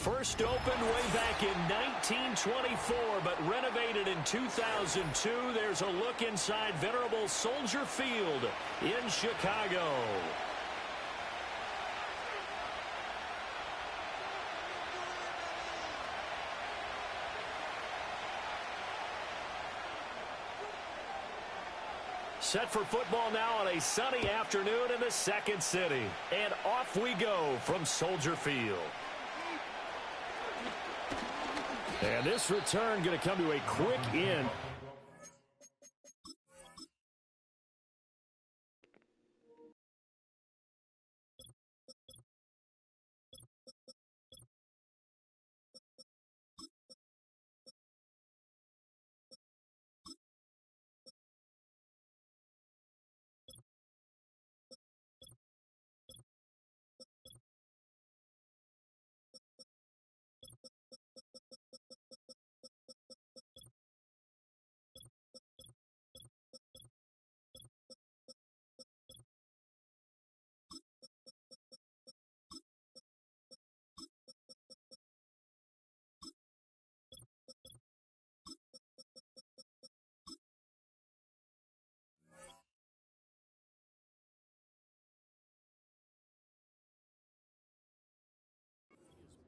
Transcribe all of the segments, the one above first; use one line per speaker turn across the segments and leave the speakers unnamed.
First opened way back in 1924, but renovated in 2002. There's a look inside venerable Soldier Field in Chicago. Set for football now on a sunny afternoon in the Second City. And off we go from Soldier Field. And this return going to come to a quick end.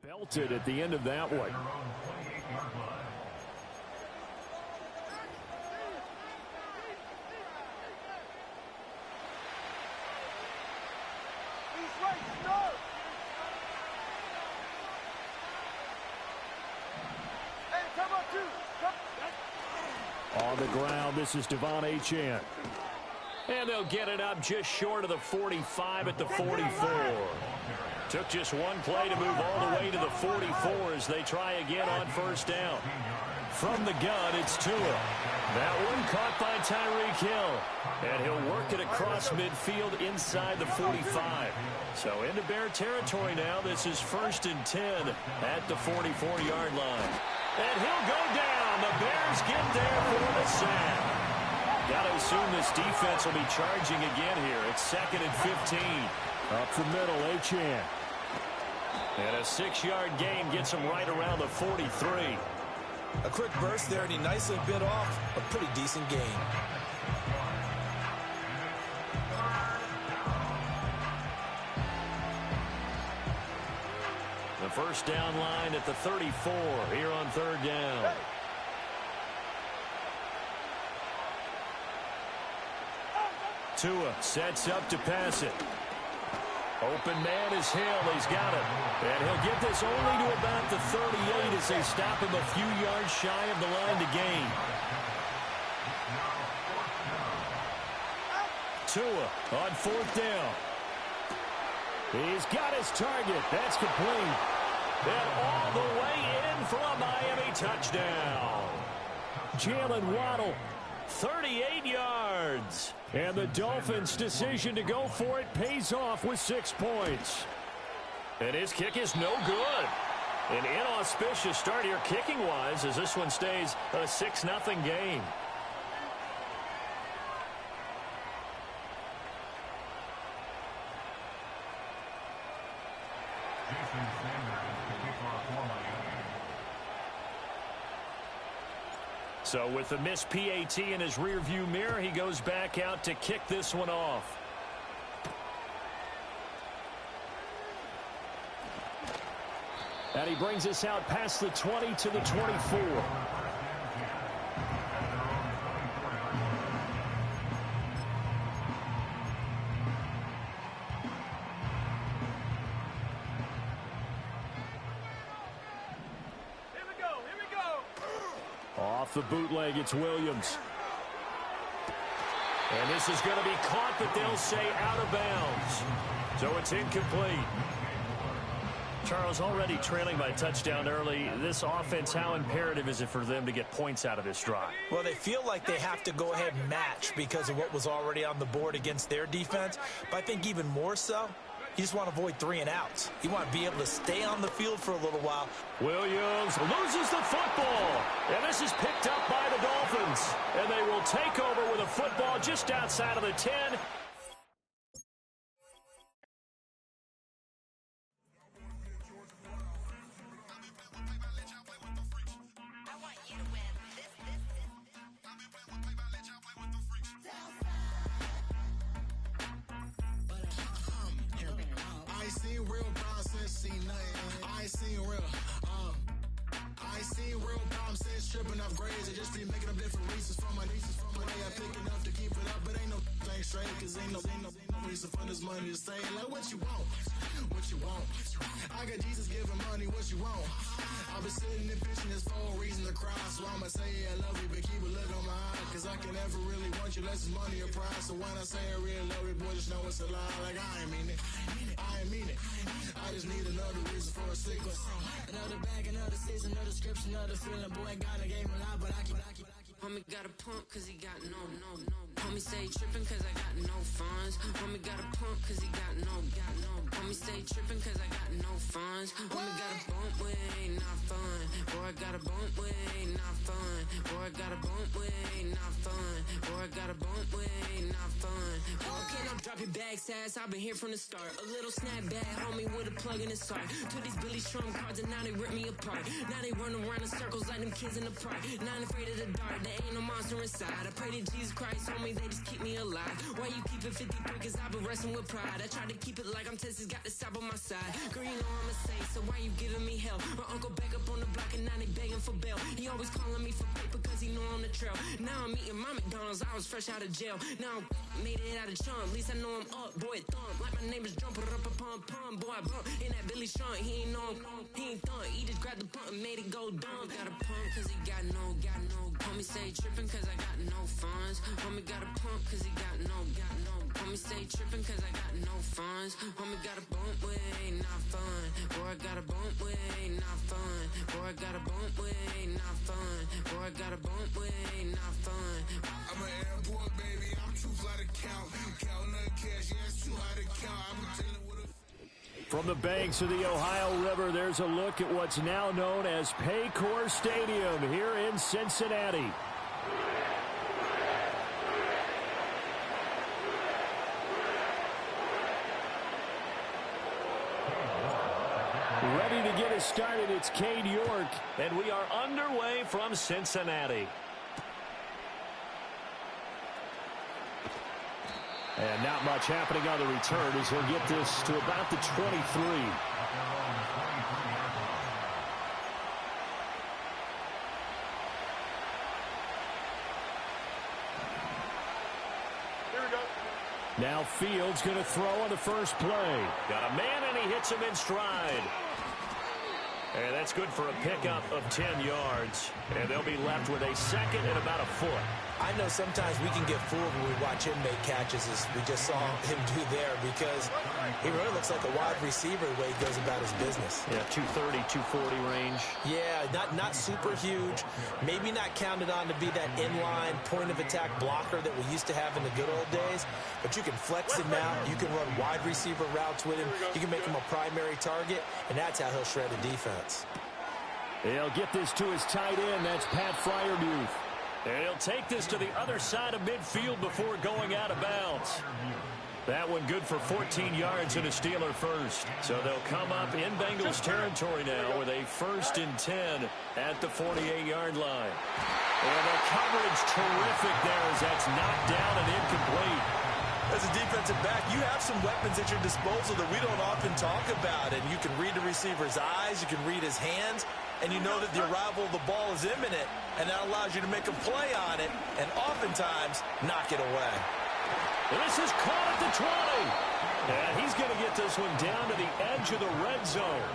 Belted at the end of that one. On the ground, this is Devon Achane. And they'll get it up just short of the 45 at the 44. Took just one play to move all the way to the 44 as they try again on first down. From the gun, it's Tua. That one caught by Tyreek Hill. And he'll work it across midfield inside the 45. So into Bear territory now. This is 1st and 10 at the 44-yard line. And he'll go down. The Bears get there for the sack. Got to assume this defense will be charging again here. It's 2nd and 15. Up the middle, Achane. And a 6-yard gain gets him right around the 43.
A quick burst there, and he nicely bit off a pretty decent gain.
The first down line at the 34 here on 3rd down. Tua sets up to pass it. Open man is Hill. He's got it. And he'll get this only to about the 38 as they stop him a few yards shy of the line to gain. Tua on 4th down. He's got his target. That's complete. And all the way in for a Miami touchdown. Jalen Waddle, 38 yards. And the Dolphins' decision to go for it pays off with 6 points. And his kick is no good. An inauspicious start here kicking-wise as this one stays a 6-0 game. So with the missed PAT in his rearview mirror, he goes back out to kick this one off. And he brings us out past the 20 to the 24. Off the bootleg, it's Williams. And this is going to be caught, but they'll say out of bounds. So it's incomplete. Charles, already trailing by touchdown early. This offense, how imperative is it for them to get points out of this drive?
Well, they feel like they have to go ahead and match because of what was already on the board against their defense. But I think even more so, you just want to avoid 3 and outs. You want to be able to stay on the field for a little while.
Williams loses the football. And this is picked up by the Dolphins. And they will take over with a football just outside of the 10.
seen real problems since seen nothing. I ain't seen real. I ain't seen real problems since tripping off grades. I just be making up different reasons for my nieces. From my day, I pick enough to keep it up, but ain't no thing straight. Cause ain't no reason for this money to stay. Like what you want, what you want. I got Jesus giving money, what you want. I've been sitting and pitching this for a reason to cry. So I'ma say I love you, but keep a look on my eye. Cause I can never really want you unless it's money or prize. So when I say I really love you, boy, just know it's a lie. Like I ain't mean it, I ain't mean it. I just need another reason for a sequence. Another bag, another season, another description, another feeling. Boy, God, I gave him a lot, but I keep.
Homie got a pump cause he got no. Homie stay trippin' cause I got no funds. Homie got a pump cause he got no. Homie stay trippin' cause I got no funds. Homie got a bump with ain't not fun. Boy, I got a bump with ain't not fun. Boy, I got a bump with ain't not fun. Boy, I got a bump with ain't not fun. Okay, now drop your bag, sass. I've been here from the start. A little snapback, homie with a plug in his heart. To these Billy Strum cards and now they rip me apart. Now they run around in circles like them kids in the park. Now I'm afraid of the dark. There ain't no monster inside. I pray to Jesus Christ, homie, they just keep me alive. Why you keep it 53? Cause I've been wrestling with pride. I try to keep it like I'm Texas, got the stop on my side. Girl, you know I'm a saint, so why you giving me hell? My uncle back up on the block and now they begging for bail. He always calling me for paper cause he know I'm the trail. Now I'm eating my McDonald's, I was fresh out of jail. Now I made it out of chunk, at least I know I'm up. Boy, thump, like my name is Jumper up a pump. Boy, I bump in that Billy Strong, he ain't know, he ain't thump. He just grabbed the pump and made it go dumb. Got a pump cause he got no. Homie stay trippin' cause I got no funds. Homie got a pump cause he got no. Homie stay trippin' cause I got no funds. Homie got a bump with ain't not fun. Boy, I got a bump with ain't not fun. Boy, I got a bump with ain't not fun. Boy, I got a bump with ain't not fun.
I'm an airport baby, I'm too fly to count. Counting the cash, yeah, it's too high to count. I'm dealing with a...
From the banks of the Ohio River, there's a look at what's now known as Paycor Stadium here in Cincinnati. Ready to get us started, it's Cade York. And we are underway from Cincinnati. And not much happening on the return as he'll get this to about the 23. Now Fields going to throw on the first play. Got a man and he hits him in stride. And that's good for a pickup of 10 yards. And they'll be left with a second and about a foot.
I know sometimes we can get fooled when we watch him make catches, as we just saw him do there, because he really looks like a wide receiver the way he goes about his business.
Yeah, 230, 240 range.
Yeah, not super huge. Maybe not counted on to be that inline point-of-attack blocker that we used to have in the good old days, but you can flex him out. You can run wide receiver routes with him. You can make him a primary target, and that's how he'll shred a defense.
He'll get this to his tight end. That's Pat Freiermuth. And he'll take this to the other side of midfield before going out of bounds. That one good for 14 yards and a Steeler first. So they'll come up in Bengals territory now with a 1st and 10 at the 48-yard line. And the coverage terrific there as that's knocked down and incomplete.
As a defensive back, you have some weapons at your disposal that we don't often talk about. And you can read the receiver's eyes, you can read his hands, and you know that the arrival of the ball is imminent, and that allows you to make a play on it and oftentimes knock it away.
This is caught at the 20. And he's going to get this one down to the edge of the red zone.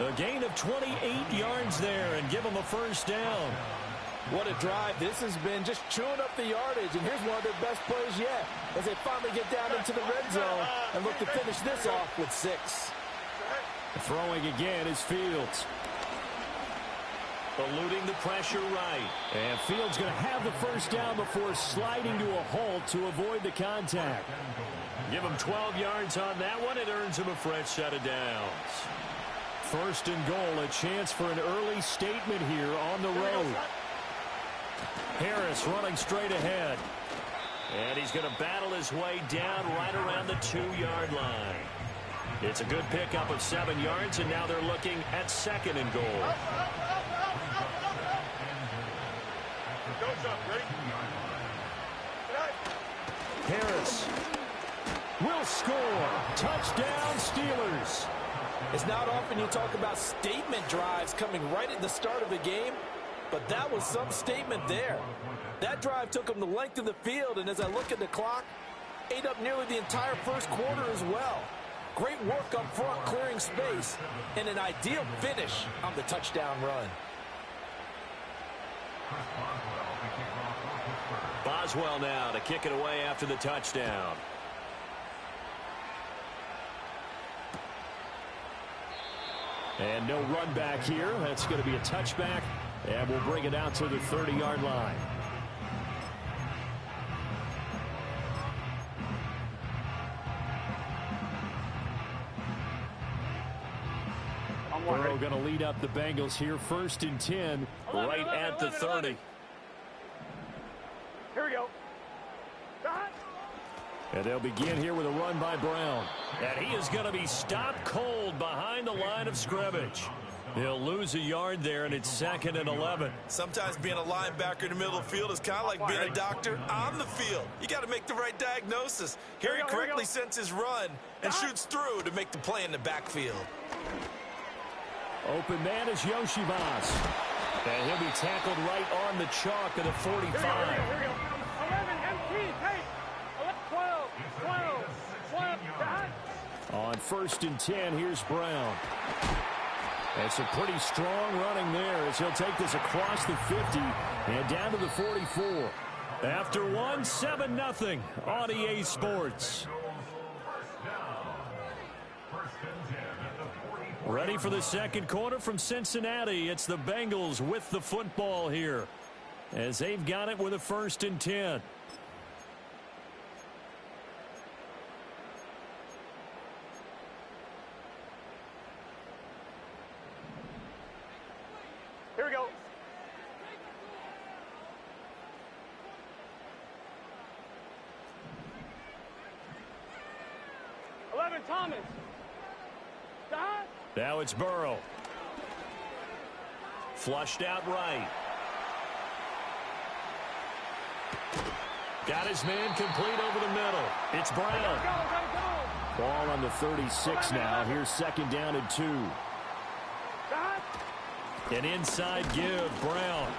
A gain of 28 yards there and give him a first down.
What a drive. This has been just chewing up the yardage, and here's one of their best plays yet as they finally get down into the red zone and look to finish this off with 6.
Throwing again is Fields. Eluding the pressure right. And Fields going to have the first down before sliding to a halt to avoid the contact. Give him 12 yards on that one. It earns him a fresh set of downs. 1st and goal, a chance for an early statement here on the road. Harris running straight ahead. And he's going to battle his way down right around the 2-yard line. It's a good pickup of 7 yards, and now they're looking at 2nd and goal. Harris will score. Touchdown, Steelers.
It's not often you talk about statement drives coming right at the start of the game, but that was some statement there. That drive took them the length of the field, and as I look at the clock, ate up nearly the entire first quarter as well. Great work up front clearing space, and an ideal finish on the touchdown run.
Boswell now to kick it away after the touchdown. And no run back here. That's going to be a touchback, and we'll bring it out to the 30-yard line. Burrow going to lead up the Bengals here, 1st and 10, right at the 30.
Here we go.
And they'll begin here with a run by Brown. And he is going to be stopped cold behind the line of scrimmage. He'll lose a yard there, and it's 2nd and 11.
Sometimes being a linebacker in the middle of the field is kind of like being a doctor on the field. You got to make the right diagnosis. Here he correctly sends his run and shoots through to make the play in the backfield.
Open man is Yoshivas. And he'll be tackled right on the chalk of the 45.
Here we go. 11, MT, take. 12, 12,
On 1st and 10, here's Brown. It's a pretty strong running there as he'll take this across the 50 and down to the 44. After one, 7-0 on EA Sports. Ready for the second quarter from Cincinnati. It's the Bengals with the football here as they've got it with a 1st and 10.
Here we go. Thomas.
Now it's Burrow. Flushed out right. Got his man complete over the middle. It's Brown. Ball on the 36 now. Here's 2nd down and 2. An inside give, Brown.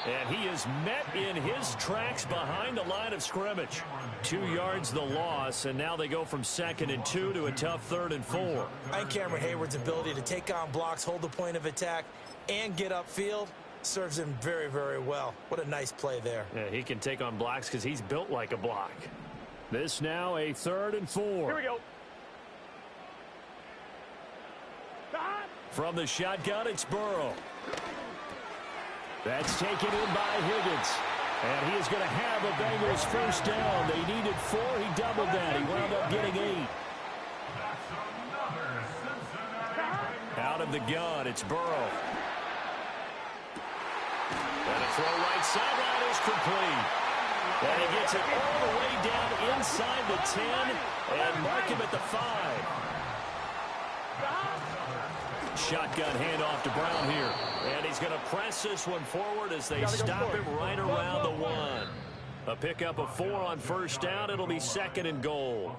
And he is met in his tracks behind the line of scrimmage. 2 yards the loss, and now they go from 2nd and 2 to a tough 3rd and 4.
I think Cameron Hayward's ability to take on blocks, hold the point of attack, and get upfield serves him very, very well. What a nice play there.
Yeah, he can take on blocks because he's built like a block. This now a 3rd and 4.
Here we go.
From the shotgun, it's Burrow. That's taken in by Higgins. And he is going to have a Bengals first down. They needed 4. He doubled that. He wound up getting 8. Out of the gun, it's Burrow. And a throw right sideline is complete. And he gets it all the way down inside the 10 and mark him at the 5. Shotgun handoff to Brown here. And he's going to press this one forward as they stop him right around the 1. A pickup of 4 on first down. It'll be 2nd and goal.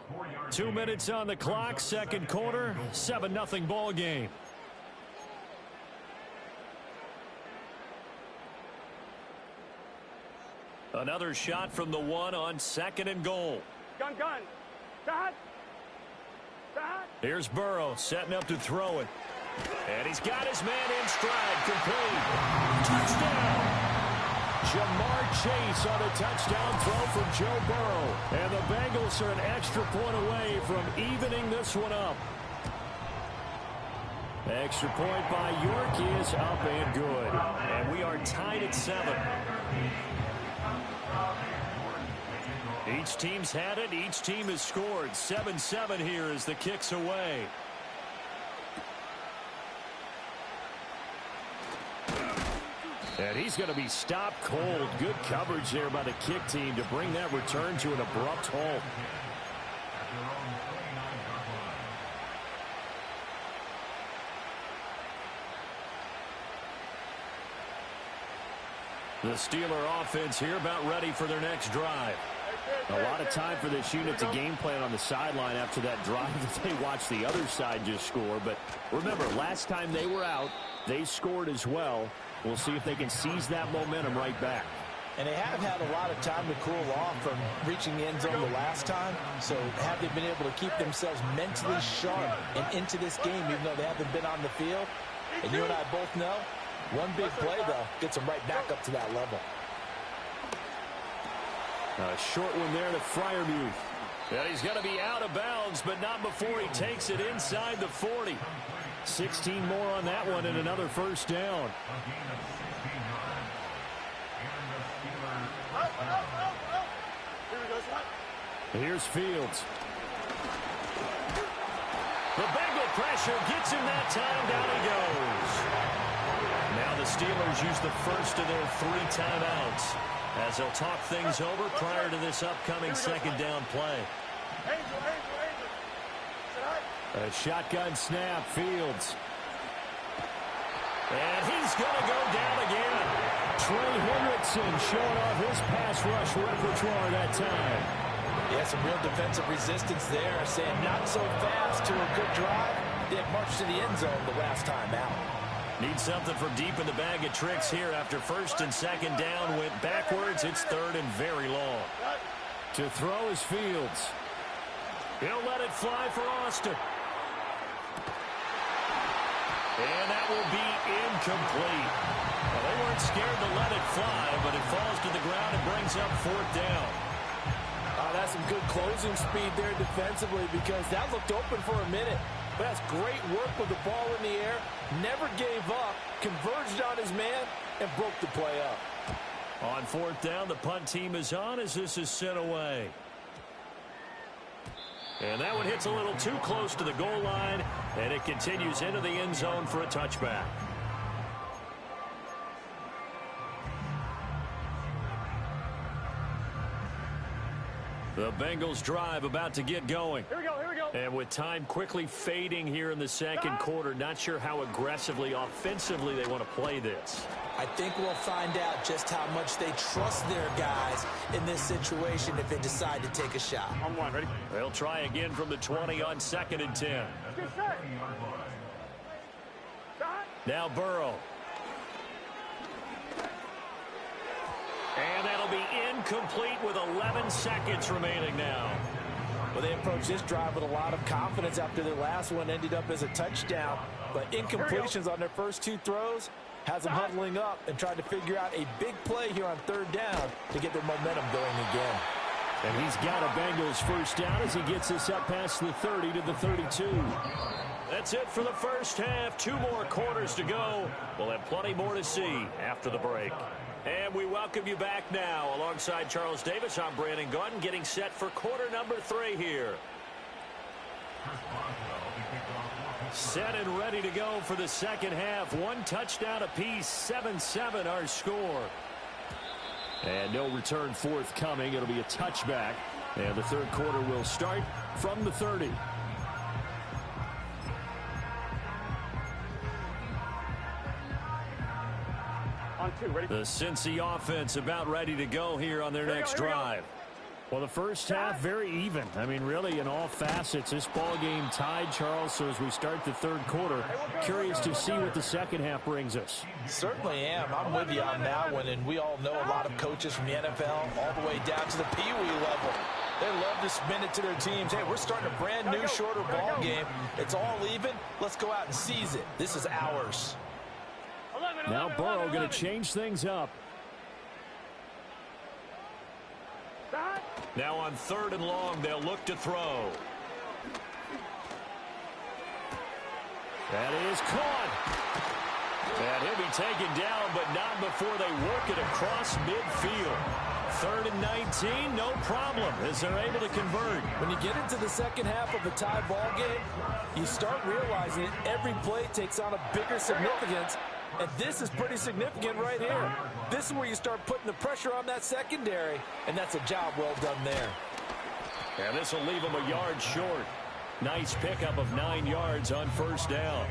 2 minutes on the clock, second quarter, 7-0 ball game. Another shot from the 1 on 2nd and goal.
Gun.
Here's Burrow setting up to throw it. And he's got his man in stride, complete. Touchdown! Jamar Chase on a touchdown throw from Joe Burrow. And the Bengals are an extra point away from evening this one up. Extra point by York is up and good. And we are tied at 7. Each team's had it. Each team has scored. 7-7 here as the kick's away. And he's going to be stopped cold. Good coverage there by the kick team to bring that return to an abrupt halt. The Steeler offense here about ready for their next drive. A lot of time for this unit to game plan on the sideline after that drive that they watched the other side just score. But remember, last time they were out, they scored as well. We'll see if they can seize that momentum right back.
And they have had a lot of time to cool off from reaching the end zone the last time. So have they been able to keep themselves mentally sharp and into this game, even though they haven't been on the field? And you and I both know, one big play, though, gets them right back up to that level.
A short one there to Freiermuth. And he's going to be out of bounds, but not before he takes it inside the 40. 16 more on that one and another first down. Here's Fields. The Bengal pressure gets him that time. Down he goes. Now the Steelers use the first of their 3 timeouts as they'll talk things over prior to this upcoming second down play. A shotgun snap, Fields. And he's going to go down again. Trey Hendrickson showing off his pass rush repertoire that time.
Yeah, some real defensive resistance there, saying not so fast to a good drive. They had marched to the end zone the last time out.
Need something from deep in the bag of tricks here. After first and second down went backwards, it's third and very long. To throw is Fields. He'll let it fly for Austin. And that will be incomplete. Well, they weren't scared to let it fly, but it falls to the ground and brings up 4th down.
That's some good closing speed there defensively, because that looked open for a minute. But that's great work with the ball in the air. Never gave up, converged on his man, and broke the play up.
On 4th down, the punt team is on as this is sent away. And that one hits a little too close to the goal line, and it continues into the end zone for a touchback. The Bengals drive about to get going.
Here we go, here we go.
And with time quickly fading here in the second quarter, not sure how aggressively, offensively they want to play this.
I think we'll find out just how much they trust their guys in this situation if they decide to take a shot.
On 1, ready?
They'll try again from the 20 on 2nd and 10.
Get set.
Now Burrow. And that'll be incomplete with 11 seconds remaining now.
Well, they approached this drive with a lot of confidence after their last one ended up as a touchdown. But incompletions on their first 2 throws has them huddling up and trying to figure out a big play here on 3rd down to get their momentum going again.
And he's got a Bengals first down as he gets this up past the 30 to the 32. That's it for the first half. 2 more quarters to go. We'll have plenty more to see after the break. And we welcome you back now. Alongside Charles Davis, I'm Brandon Gunn, getting set for quarter number 3 here. Set and ready to go for the second half. 1 touchdown apiece, 7-7 our score. And no return forthcoming. It'll be a touchback. And the third quarter will start from the 30.
On 2, ready?
The Cincy offense about ready to go here on their next drive. Well, the first half, very even. I mean, really, in all facets, this ball game tied, Charles. So as we start the third quarter, curious to see what the second half brings us.
Certainly am. I'm with you on that one. And we all know a lot of coaches from the NFL all the way down to the Pee Wee level. They love to spin it to their teams. Hey, we're starting a brand new, shorter ball game. It's all even. Let's go out and seize it. This is ours.
Now Burrow going to change things up. Now on 3rd and long, they'll look to throw. That is caught. And he'll be taken down, but not before they work it across midfield. 3rd and 19, no problem, as they're able to convert.
When you get into the second half of a tie ball game, you start realizing that every play takes on a bigger significance. And this is pretty significant right here. This is where you start putting the pressure on that secondary, and that's a job well done there.
And this will leave them a yard short. Nice pickup of 9 yards on first down.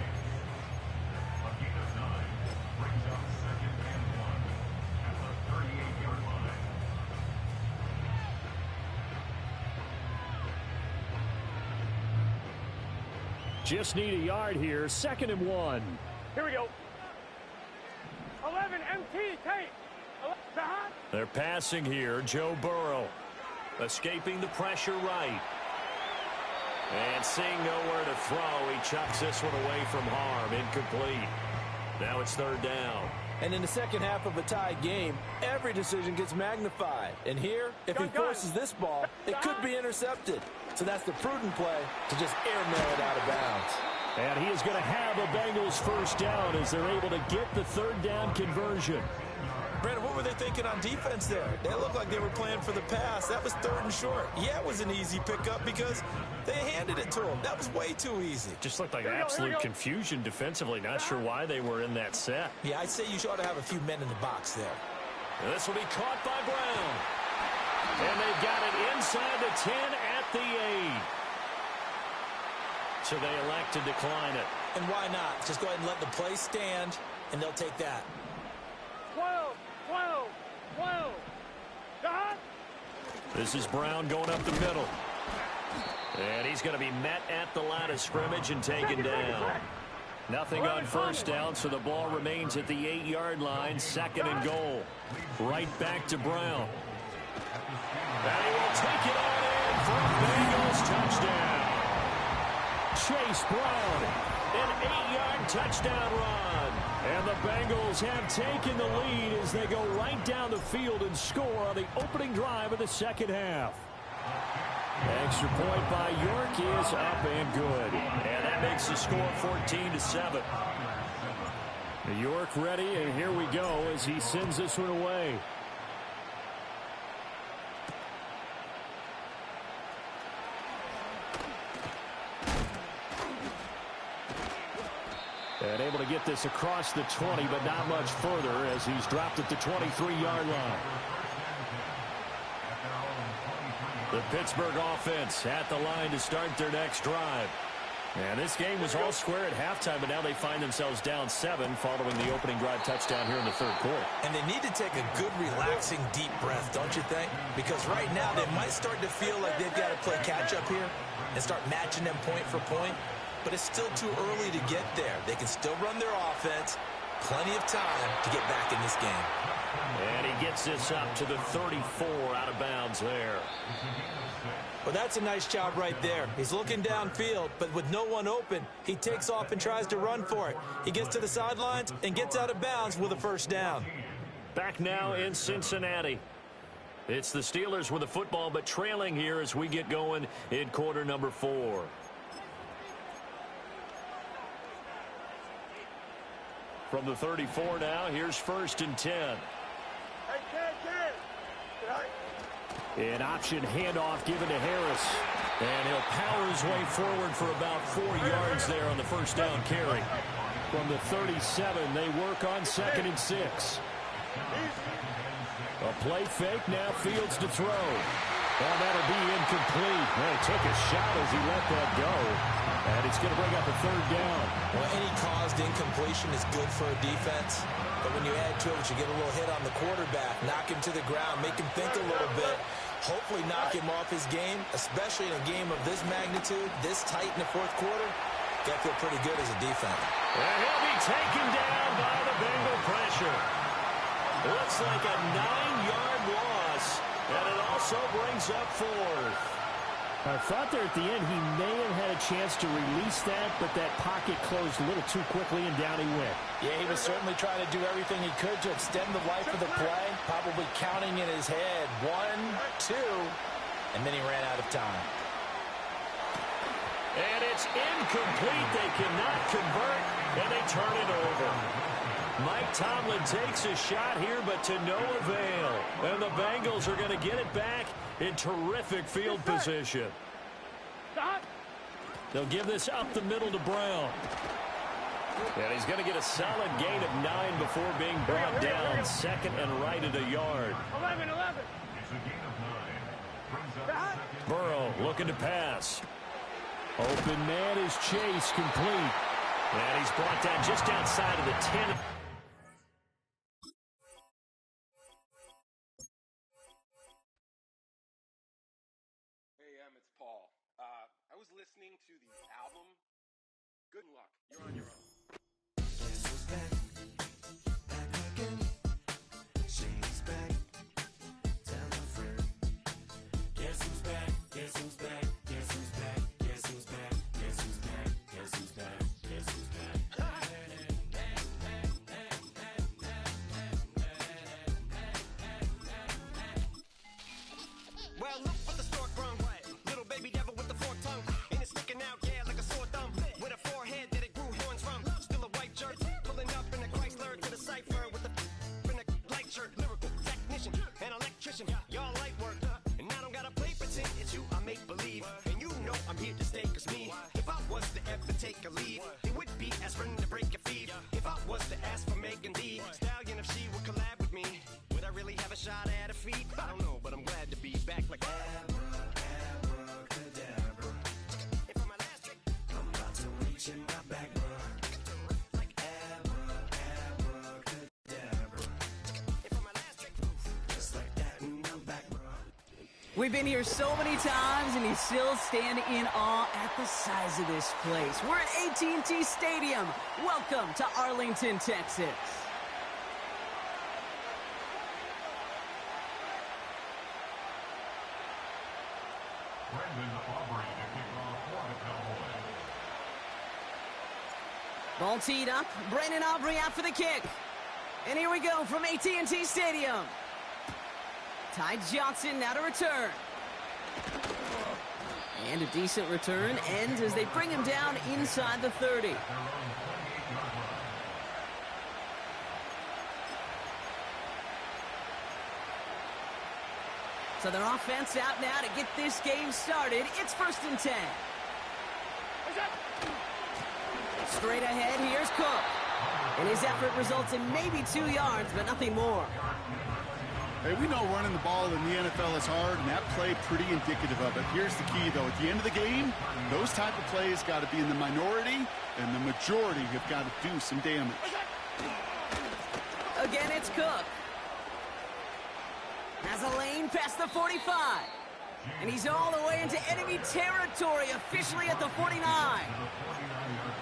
Just need a yard here. 2nd and 1.
Here we go. 11 MT tape.
They're passing here. Joe Burrow escaping the pressure right. And seeing nowhere to throw, he chucks this one away from harm. Incomplete. Now it's 3rd down.
And in the second half of a tied game, every decision gets magnified. And here, if he forces this ball, it could be intercepted. So that's the prudent play to just airmail it out of bounds.
And he is going to have a Bengals 1st down as they're able to get the 3rd down conversion.
Brandon, what were they thinking on defense there? They looked like they were playing for the pass. That was 3rd and short. Yeah, it was an easy pickup because they handed it to him. That was way too easy.
Just looked like absolute confusion defensively. Not sure why they were in that set.
Yeah, I'd say you ought to have a few men in the box there.
And this will be caught by Brown. And they've got it inside the 10 at the 8. So they elect to decline it.
And why not? Just go ahead and let the play stand, and they'll take that.
12.
This is Brown going up the middle. And he's going to be met at the line of scrimmage and taken down. Nothing on 1st down, so the ball remains at the 8-yard line. 2nd and goal. Right back to Brown. And he will take it on in for a Bengals touchdown. Chase Brown, an 8-yard touchdown run. And the Bengals have taken the lead as they go right down the field and score on the opening drive of the 2nd half. Extra point by York is up and good. And that makes the score 14-7. York ready, and here we go as he sends this one away. And able to get this across the 20, but not much further as he's dropped at the 23-yard line. The Pittsburgh offense at the line to start their next drive. And this game was all square at halftime, but now they find themselves down 7 following the opening drive touchdown here in the 3rd quarter.
And they need to take a good, relaxing, deep breath, don't you think? Because right now they might start to feel like they've got to play catch-up here and start matching them point for point. But it's still too early to get there. They can still run their offense. Plenty of time to get back in this game.
And he gets this up to the 34 out of bounds there.
Well, that's a nice job right there. He's looking downfield, but with no one open, he takes off and tries to run for it. He gets to the sidelines and gets out of bounds with a 1st down.
Back now in Cincinnati. It's the Steelers with the football, but trailing here as we get going in quarter number 4. From the 34 now, here's 1st and 10. An option handoff given to Harris. And he'll power his way forward for about 4 yards there on the 1st down carry. From the 37, they work on 2nd and 6. A play fake, now Fields to throw. Well, that'll be incomplete. Well, he took a shot as he let that go. And it's going to bring up a 3rd down.
Well, any caused incompletion is good for a defense. But when you add to it, you get a little hit on the quarterback, knock him to the ground, make him think a little bit, hopefully knock him off his game, especially in a game of this magnitude, this tight in the 4th quarter. Got to feel pretty good as a defense.
And he'll be taken down by the Bengal pressure. Looks like a 9-yard loss, and it also brings up 4th. I thought there at the end he may have had a chance to release that, but that pocket closed a little too quickly, and down he went.
Yeah, he was certainly trying to do everything he could to extend the life of the play, probably counting in his head 1, 2, and then he ran out of time.
And it's incomplete. They cannot convert, and they turn it over. Mike Tomlin takes a shot here, but to no avail. And the Bengals are going to get it back in terrific field position. They'll give this up the middle to Brown. And he's going to get a solid gain of 9 before being brought down 2nd and right at a yard.
11.
Burrow looking to pass. Open man is Chase, complete. And he's brought down just outside of the 10.
Hey, it's Paul. I was listening to the album Good luck. You're on your own.
Guess who's back? Back again. Shady's back. Tell a friend. Guess who's back? Guess who's back? Guess who's back? Guess who's back? Guess who's back? Guess who's back? Guess who's back?
Well, look what the stork brung. Little baby devil with the forked tongue. And it's sticking out, yeah, like a sore thumb. With a forehead that it grew horns from. Still a white jerk. Pulling up in a Chrysler to the cipher with a in a light shirt. Lyrical technician, an electrician. Y'all light work. And I don't gotta play pretend. It's you I make believe. And you know I'm here to stay. Cause me, if I was to ever take a leave, it would be aspirin to break your feet. If I was to ask for Megan Thee Stallion, if she would collab with me, would I really have a shot at her feet? I don't know, but I'm glad to be back like
Abracadabra.
And for my last trick,
I'm about to reach in my back, bruh. Like abracadabra.
and for my last trick,
Just like that, and I'm back, bruh.
We've been here so many times, and you still stand in awe at the size of this place. We're at AT&T Stadium. Welcome to Arlington, Texas. Ball teed up. Brandon Aubrey out for the kick. And here we go from AT&T Stadium. Ty Johnson now to return. And a decent return ends as they bring him down inside the 30. So their offense out now to get this game started. It's 1st and 10. Straight ahead, here's Cook. And his effort results in maybe 2 yards, but nothing more.
Hey, we know running the ball in the NFL is hard, and that play pretty indicative of it. Here's the key, though. At the end of the game, those type of plays got to be in the minority, and the majority have got to do some damage.
Again, it's Cook. Has a lane past the 45. And he's all the way into enemy territory, officially at the 49.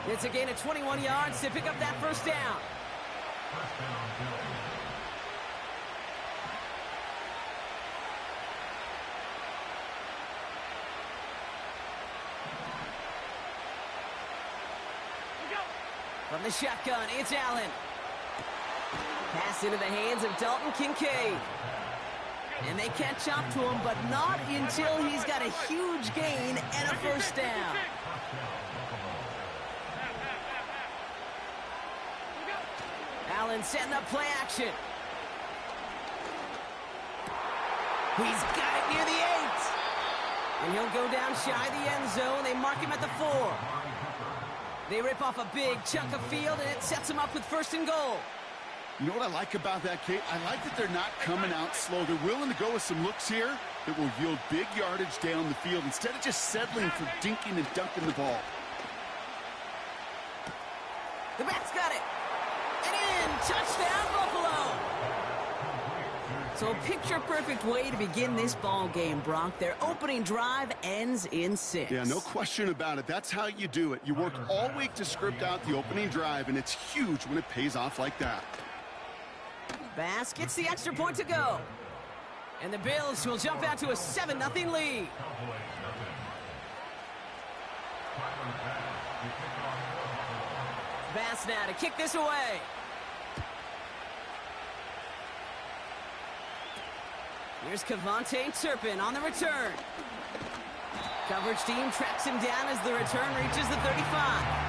It's a gain of 21 yards to pick up that first down. From the shotgun, it's Allen. Pass into the hands of Dalton Kincaid. And they catch up to him, but not until he's got a huge gain and a first down. Allen setting up play action. He's got it near the 8. And he'll go down shy of the end zone. They mark him at the 4. They rip off a big chunk of field, and it sets them up with 1st and goal.
You know what I like about that, Kate? I like that they're not coming out slow. They're willing to go with some looks here that will yield big yardage down the field instead of just settling for dinking and dunking the ball.
The Bats got it. And in. Touchdown, Buffalo. So a picture-perfect way to begin this ball game, Brock. Their opening drive ends in 6.
Yeah, no question about it. That's how you do it. You work all week to script out the opening drive, and it's huge when it pays off like that.
Bass gets the extra point to go. And the Bills will jump out to a 7-0 lead. Bass now to kick this away. Here's Kevontae Turpin on the return. Coverage team tracks him down as the return reaches the 35.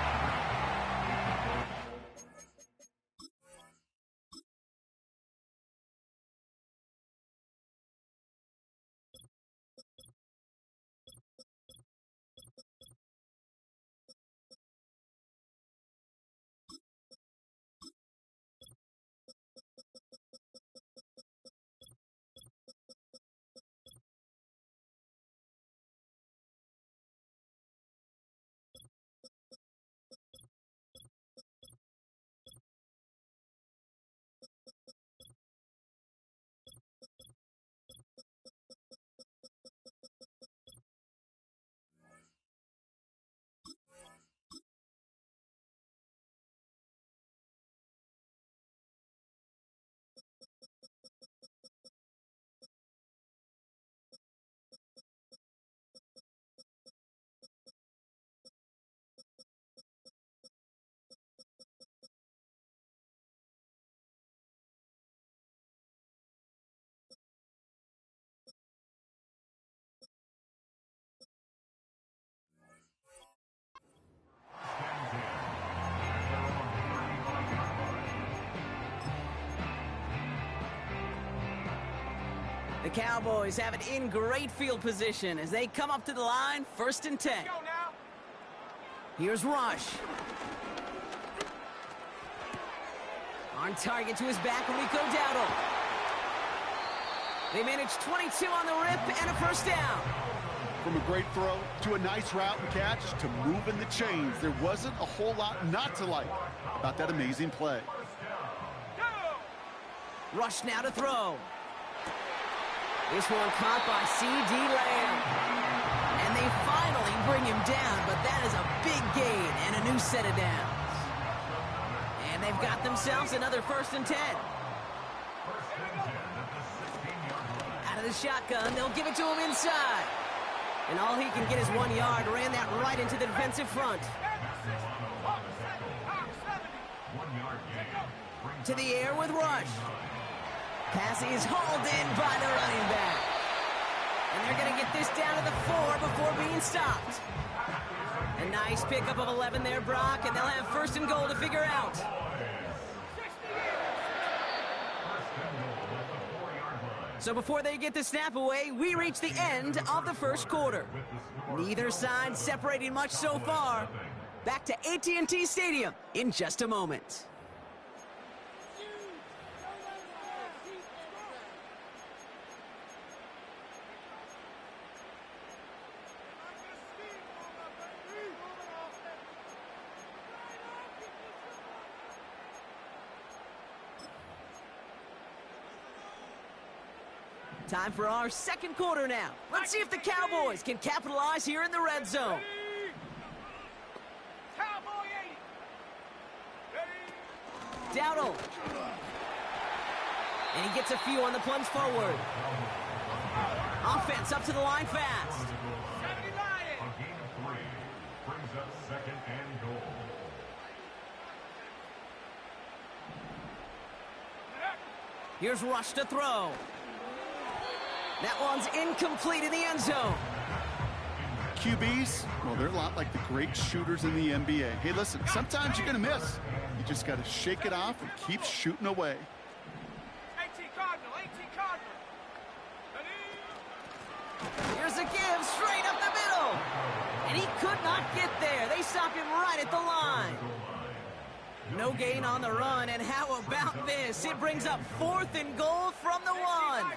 The Cowboys have it in great field position as they come up to the line, 1st and 10. Here's Rush. On target to his back, Rico Dowdle. They manage 22 on the rip and a 1st down.
From a great throw to a nice route and catch to moving the chains, there wasn't a whole lot not to like about that amazing play.
Rush now to throw. This one caught by C.D. Lamb. And they finally bring him down, but that is a big gain and a new set of downs. And they've got themselves another 1st and 10. Out of the shotgun, they'll give it to him inside. And all he can get is 1 yard, ran that right into the defensive front. To the air with Rush. Pass is hauled in by the running back. And they're going to get this down to the 4 before being stopped. A nice pickup of 11 there, Brock, and they'll have 1st and goal to figure out. So before they get the snap away, we reach the end of the 1st quarter. Neither side separating much so far. Back to AT&T Stadium in just a moment. Time for our 2nd quarter now. Let's see if the Cowboys can capitalize here in the red zone. Dowdle. And he gets a few on the plunge forward. Offense up to the line fast.
A gain of 3 brings up 2nd and goal.
Here's Rush to throw. That one's incomplete in the end zone.
QBs, well, they're a lot like the great shooters in the NBA. Hey, listen, sometimes you're going to miss. You just got to shake it off and keep shooting away.
AT Cardinal.
Here's a give straight up the middle. And he could not get there. They stop him right at the line. No gain on the run, and how about this? It brings up 4th and goal from the 1.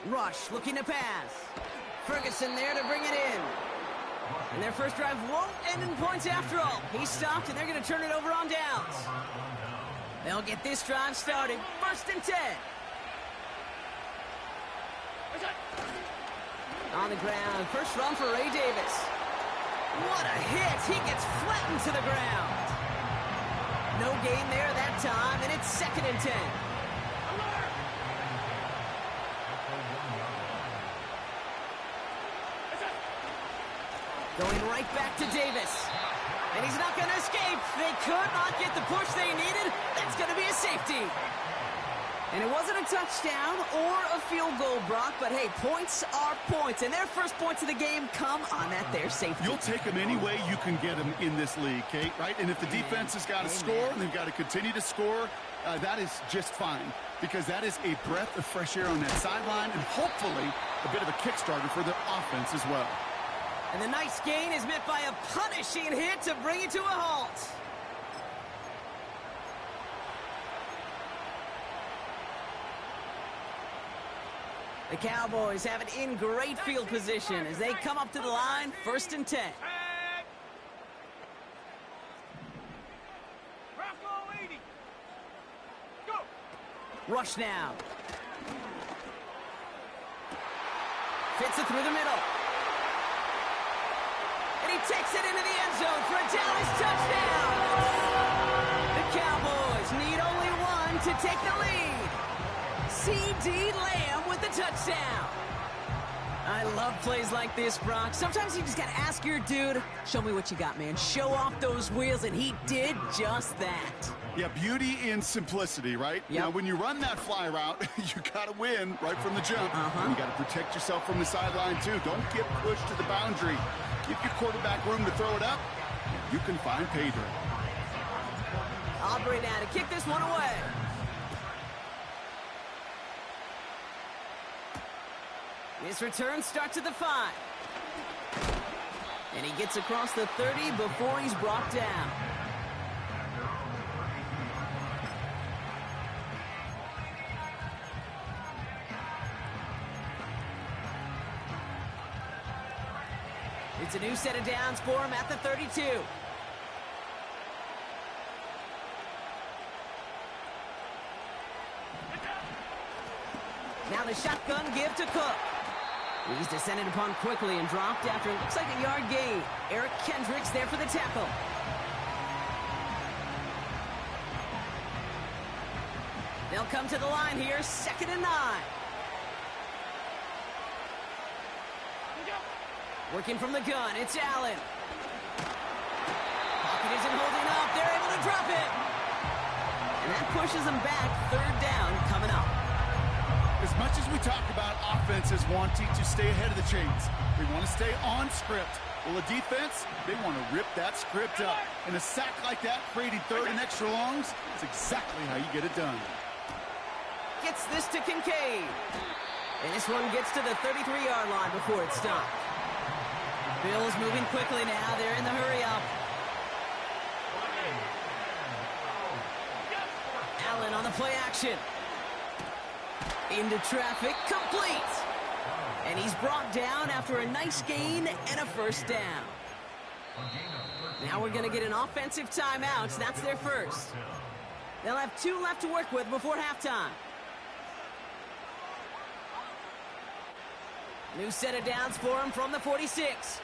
Rush looking to pass. Ferguson there to bring it in. And their first drive won't end in points after all. He stopped, and they're going to turn it over on downs. They'll get this drive started. 1st and 10. On the ground, first run for Ray Davis. What a hit! He gets flattened to the ground. No gain there that time, and it's 2nd and 10. Going right back to Davis. And he's not going to escape. They could not get the push they needed. That's going to be a safety. And it wasn't a touchdown or a field goal, Brock, but hey, points are points. And their first points of the game come on that there safety.
You'll take them any way you can get them in this league, Kate, right? And if the defense has got to score and they've got to continue to score, that is just fine. Because that is a breath of fresh air on that sideline and hopefully a bit of a kickstarter for their offense as well.
And the nice gain is met by a punishing hit to bring it to a halt. The Cowboys have it in great field position as they come up to the line, 1st and 10. Rush now. Fits it through the middle. And he takes it into the end zone for a Dallas touchdown. The Cowboys need only one to take the lead. C.D. Lamb with the touchdown. I love plays like this, Brock. Sometimes you just got to ask your dude, show me what you got, man. Show off those wheels, and he did just that.
Yeah, beauty in simplicity, right?
Yep.
Now, when you run that fly route, you got to win right from the jump. And you got to protect yourself from the sideline, too. Don't get pushed to the boundary. Give your quarterback room to throw it up. You can find pay dirt.
Aubrey now to kick this one away. This return starts at the 5. And he gets across the 30 before he's brought down. It's a new set of downs for him at the 32. Now the shotgun give to Cook. He's descended upon quickly and dropped after it looks like a yard gain. Eric Kendricks there for the tackle. They'll come to the line here, 2nd and 9. Working from the gun, it's Allen. Pocket isn't holding up. They're able to drop it. And that pushes them back. 3rd down coming up.
As much as we talk about offenses wanting to stay ahead of the chains, they want to stay on script. Well, a defense, they want to rip that script up. And a sack like that, creating 3rd and extra longs, is exactly how you get it done.
Gets this to Kincaid. And this one gets to the 33-yard line before it's stopped. Bills moving quickly now. They're in the hurry-up. Allen on the play action. Into traffic, complete. And he's brought down after a nice gain and a 1st down. Now we're going to get an offensive timeout. So that's their first. They'll have 2 left to work with before halftime. New set of downs for him from the 46.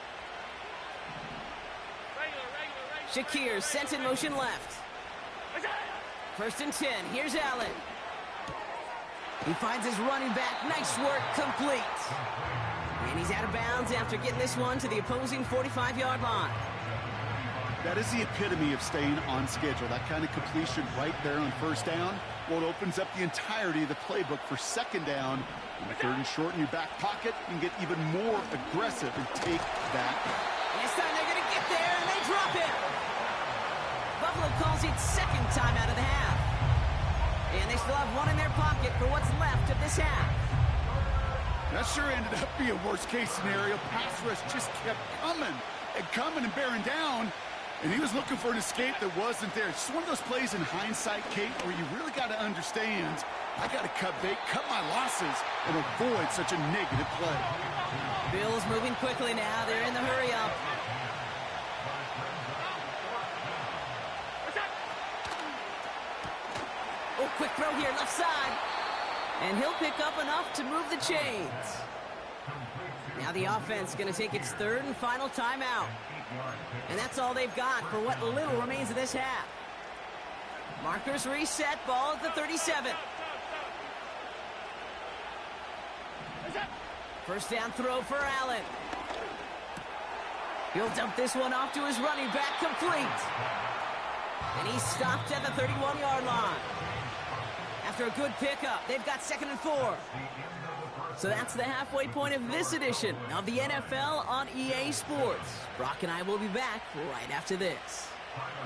Shakir sent in motion left. 1st and 10. Here's Allen. He finds his running back. Nice work. Complete. And he's out of bounds after getting this one to the opposing 45-yard line.
That is the epitome of staying on schedule. That kind of completion right there on 1st down. Well, it opens up the entirety of the playbook for 2nd down. And 3rd and short in your back pocket, you can get even more aggressive and take that.
And this time they're going to get there, and they drop it. Buffalo calls it 2nd time out of the half. And they still have 1 in their pocket for what's left of this half.
That sure ended up being a worst-case scenario. Pass rush just kept coming and bearing down. And he was looking for an escape that wasn't there. It's just one of those plays in hindsight, Kate, where you really got to understand, I got to cut my losses and avoid such a negative play.
Bills moving quickly now. They're in the hurry-up. Oh, quick throw here, left side. And he'll pick up enough to move the chains. Now the offense going to take its 3rd and final timeout. And that's all they've got for what little remains of this half. Markers reset, ball at the 37. 1st down throw for Allen. He'll dump this one off to his running back, complete. And he's stopped at the 31-yard line. After a good pickup, they've got 2nd and 4. So that's the halfway point of this edition of the NFL on EA Sports. Brock and I will be back right after this.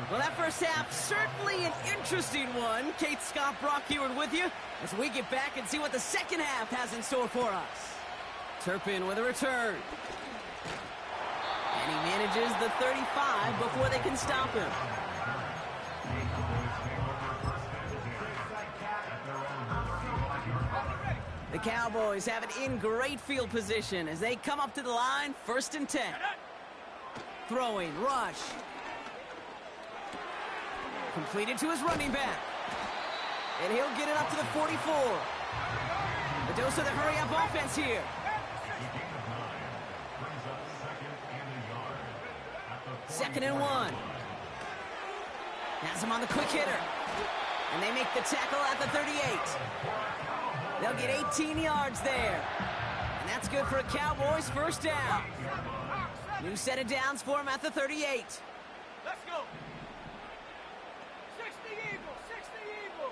Well, that first half, certainly an interesting one. Kate Scott, Brock Heward with you as we get back and see what the second half has in store for us. Turpin with a return. And he manages the 35 before they can stop him. The Cowboys have it in great field position as they come up to the line, 1st and 10. Throwing, rush. Completed to his running back. And he'll get it up to the 44. The dose of the hurry-up offense here. 2nd and 1. Has him on the quick hitter. And they make the tackle at the 38. They'll get 18 yards there. And that's good for a Cowboys 1st down. New set of downs for him at the 38.
Let's go. 60 Eagles, 60 Eagles.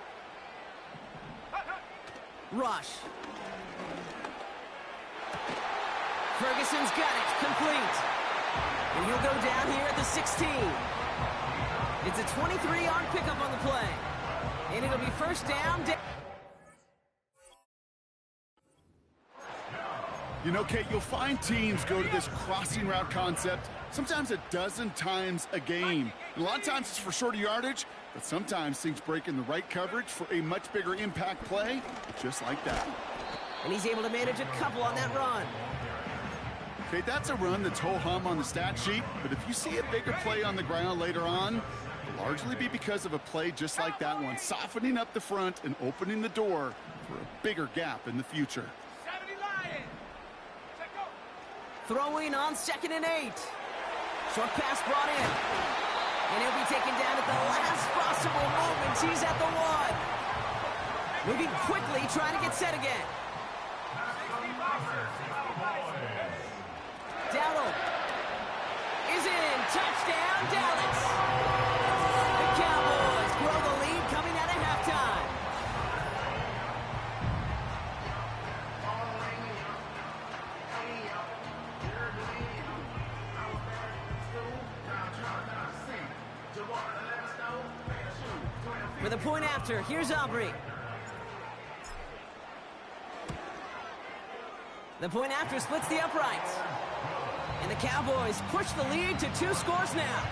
Rush. Ferguson's got it, complete. And he'll go down here at the 16. It's a 23-yard pickup on the play. And it'll be first down.
You know, Kate, you'll find teams go to this crossing route concept sometimes a dozen times a game. And a lot of times it's for shorter yardage, but sometimes things break in the right coverage for a much bigger impact play, just like that.
And he's able to manage a couple on that run.
Okay, that's a run that's ho-hum on the stat sheet, but if you see a bigger play on the ground later on, it'll largely be because of a play just like that one, softening up the front and opening the door for a bigger gap in the future.
Throwing on 2nd and 8. Short pass brought in. And he'll be taken down at the last possible moment. He's at the 1. Moving quickly, trying to get set again. Dowdle is in. Touchdown, Dallas. The Cowboys grow the lead coming out of halftime. For the point after, here's Aubrey. The point after splits the uprights. And the Cowboys push the lead to 2 scores now.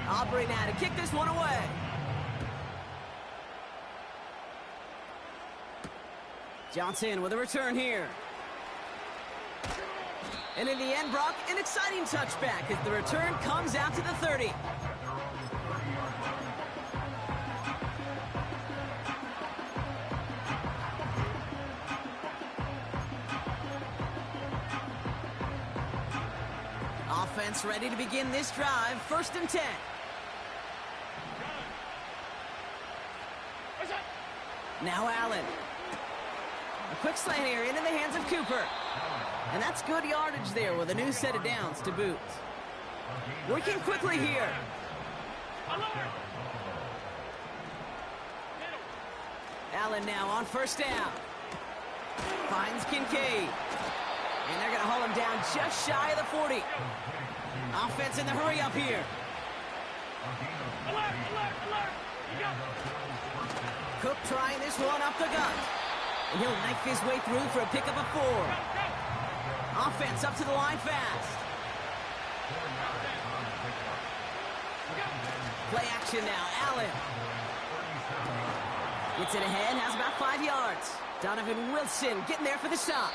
Aubrey now to kick this one away. Johnson with a return here. And in the end, Brock, an exciting touchback as the return comes out to the 30. Offense ready to begin this drive. 1st and 10. Now Allen. A quick slant here into the hands of Cooper. And that's good yardage there with a new set of downs to boot. Working quickly here. Allen now on 1st down. Finds Kincaid. And they're going to haul him down just shy of the 40. Offense in the hurry up here. Cook trying this one up the gut. And he'll knife his way through for a pickup of 4. Offense up to the line fast. Play action now, Allen. Gets it ahead, has about 5 yards. Donovan Wilson getting there for the stop.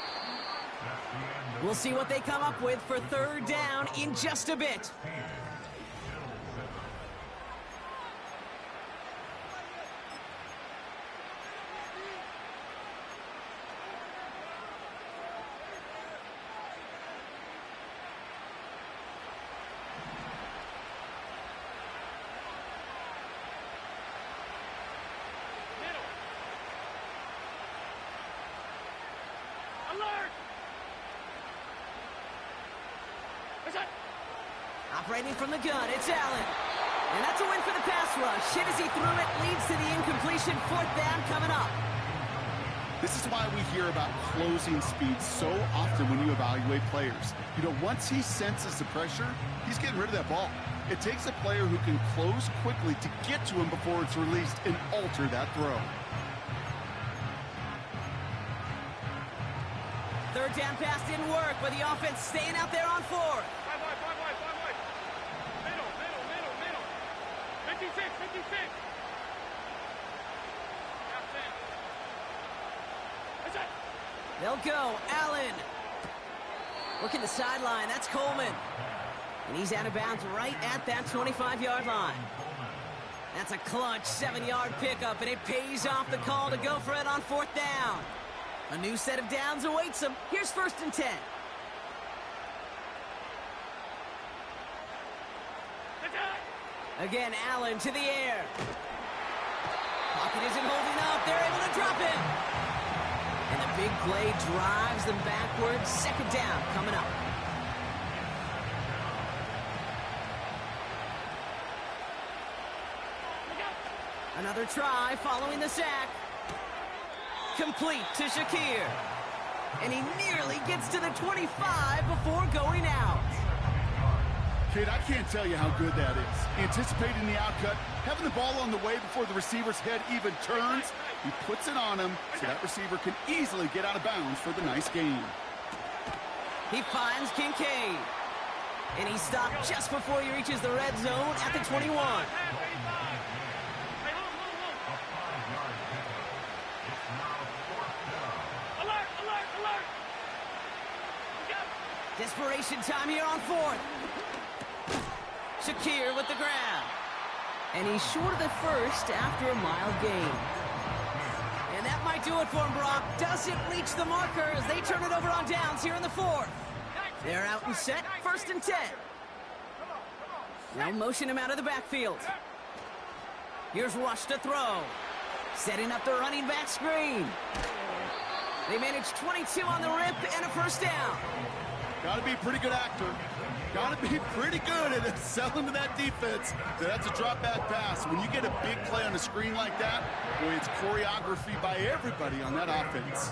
We'll see what they come up with for 3rd down in just a bit. Operating from the gun, it's Allen. And that's a win for the pass rush. Hit as he threw it, leads to the incompletion. 4th down coming up.
This is why we hear about closing speed so often when you evaluate players. You know, once he senses the pressure, he's getting rid of that ball. It takes a player who can close quickly to get to him before it's released and alter that throw.
3rd down pass didn't work, but the offense staying out there on 4th.
56.
They'll go. Allen. Working the sideline. That's Coleman. And he's out of bounds right at that 25-yard line. That's a clutch 7-yard pickup, and it pays off the call to go for it on 4th down. A new set of downs awaits him. Here's 1st and 10. Again, Allen to the air. Pocket isn't holding up. They're able to drop it. And the big play drives them backwards. 2nd down coming up. Another try following the sack. Complete to Shakir. And he nearly gets to the 25 before going out.
Kate, I can't tell you how good that is. Anticipating the outcut, having the ball on the way before the receiver's head even turns, he puts it on him so that receiver can easily get out of bounds for the nice gain.
He finds Kincaid. And he stopped just before he reaches the red zone at the 21.
Alert, alert, alert!
Desperation time here on 4th. Shakir with the grab. And he's short of the first after a mild gain. And that might do it for him, Brock. Doesn't reach the marker as they turn it over on downs here in the 4th. They're out and set, 1st and 10. Now motion him out of the backfield. Here's Rush to throw. Setting up the running back screen. They manage 22 on the rip and a 1st down.
Got to be a pretty good actor. Got to be pretty good at selling to that defense. That's a drop back pass. When you get a big play on a screen like that, boy, it's choreography by everybody on that offense.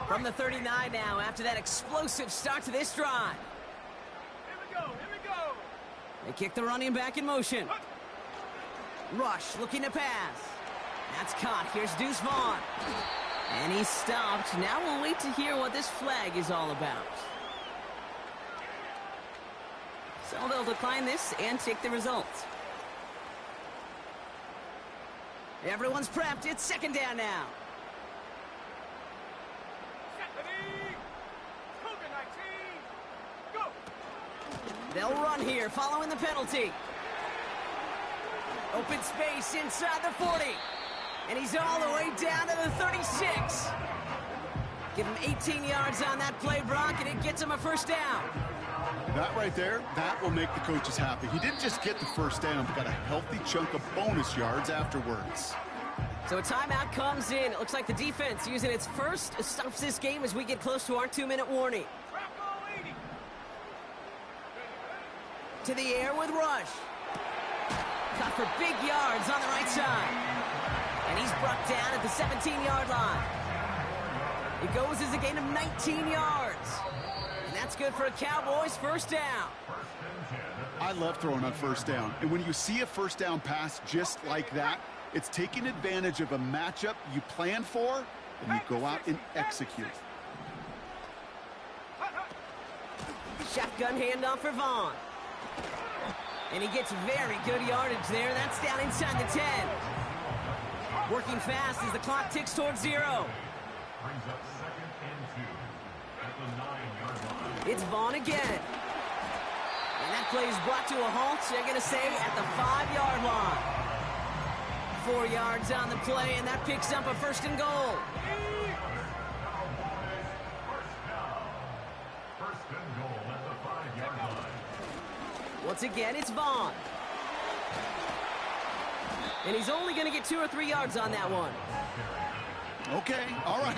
From the 39 now, after that explosive start to this drive.
Here we go, here we go!
They kick the running back in motion. Rush looking to pass. That's caught. Here's Deuce Vaughn. And he's stopped. Now we'll wait to hear what this flag is all about. So they'll decline this and take the results. Everyone's prepped. It's 2nd down now. They'll run here following the penalty. Open space inside the 40. And he's all the way down to the 36. Give him 18 yards on that play, Brock, and it gets him a 1st down.
That right there, that will make the coaches happy. He didn't just get the 1st down, but got a healthy chunk of bonus yards afterwards.
So a timeout comes in. It looks like the defense using its first stops this game as we get close to our 2-minute warning. To the air with Rush. Caught for big yards on the right side. And he's brought down at the 17-yard line. It goes as a gain of 19 yards. And that's good for a Cowboys 1st down.
I love throwing on 1st down. And when you see a 1st down pass just like that, it's taking advantage of a matchup you plan for, and you go out and execute.
Shotgun handoff for Vaughn. And he gets very good yardage there. That's down inside the 10. Working fast as the clock ticks towards 0.
Brings up 2nd and 2 at the 9-yard line.
It's Vaughn again. And that play is brought to a halt, they're going to say, at the 5-yard line. 4 yards on the play, and that picks up a 1st and goal.
First and goal at the 5-yard line.
Once again, it's Vaughn. And he's only going to get 2 or 3 yards on that one.
Okay, all right.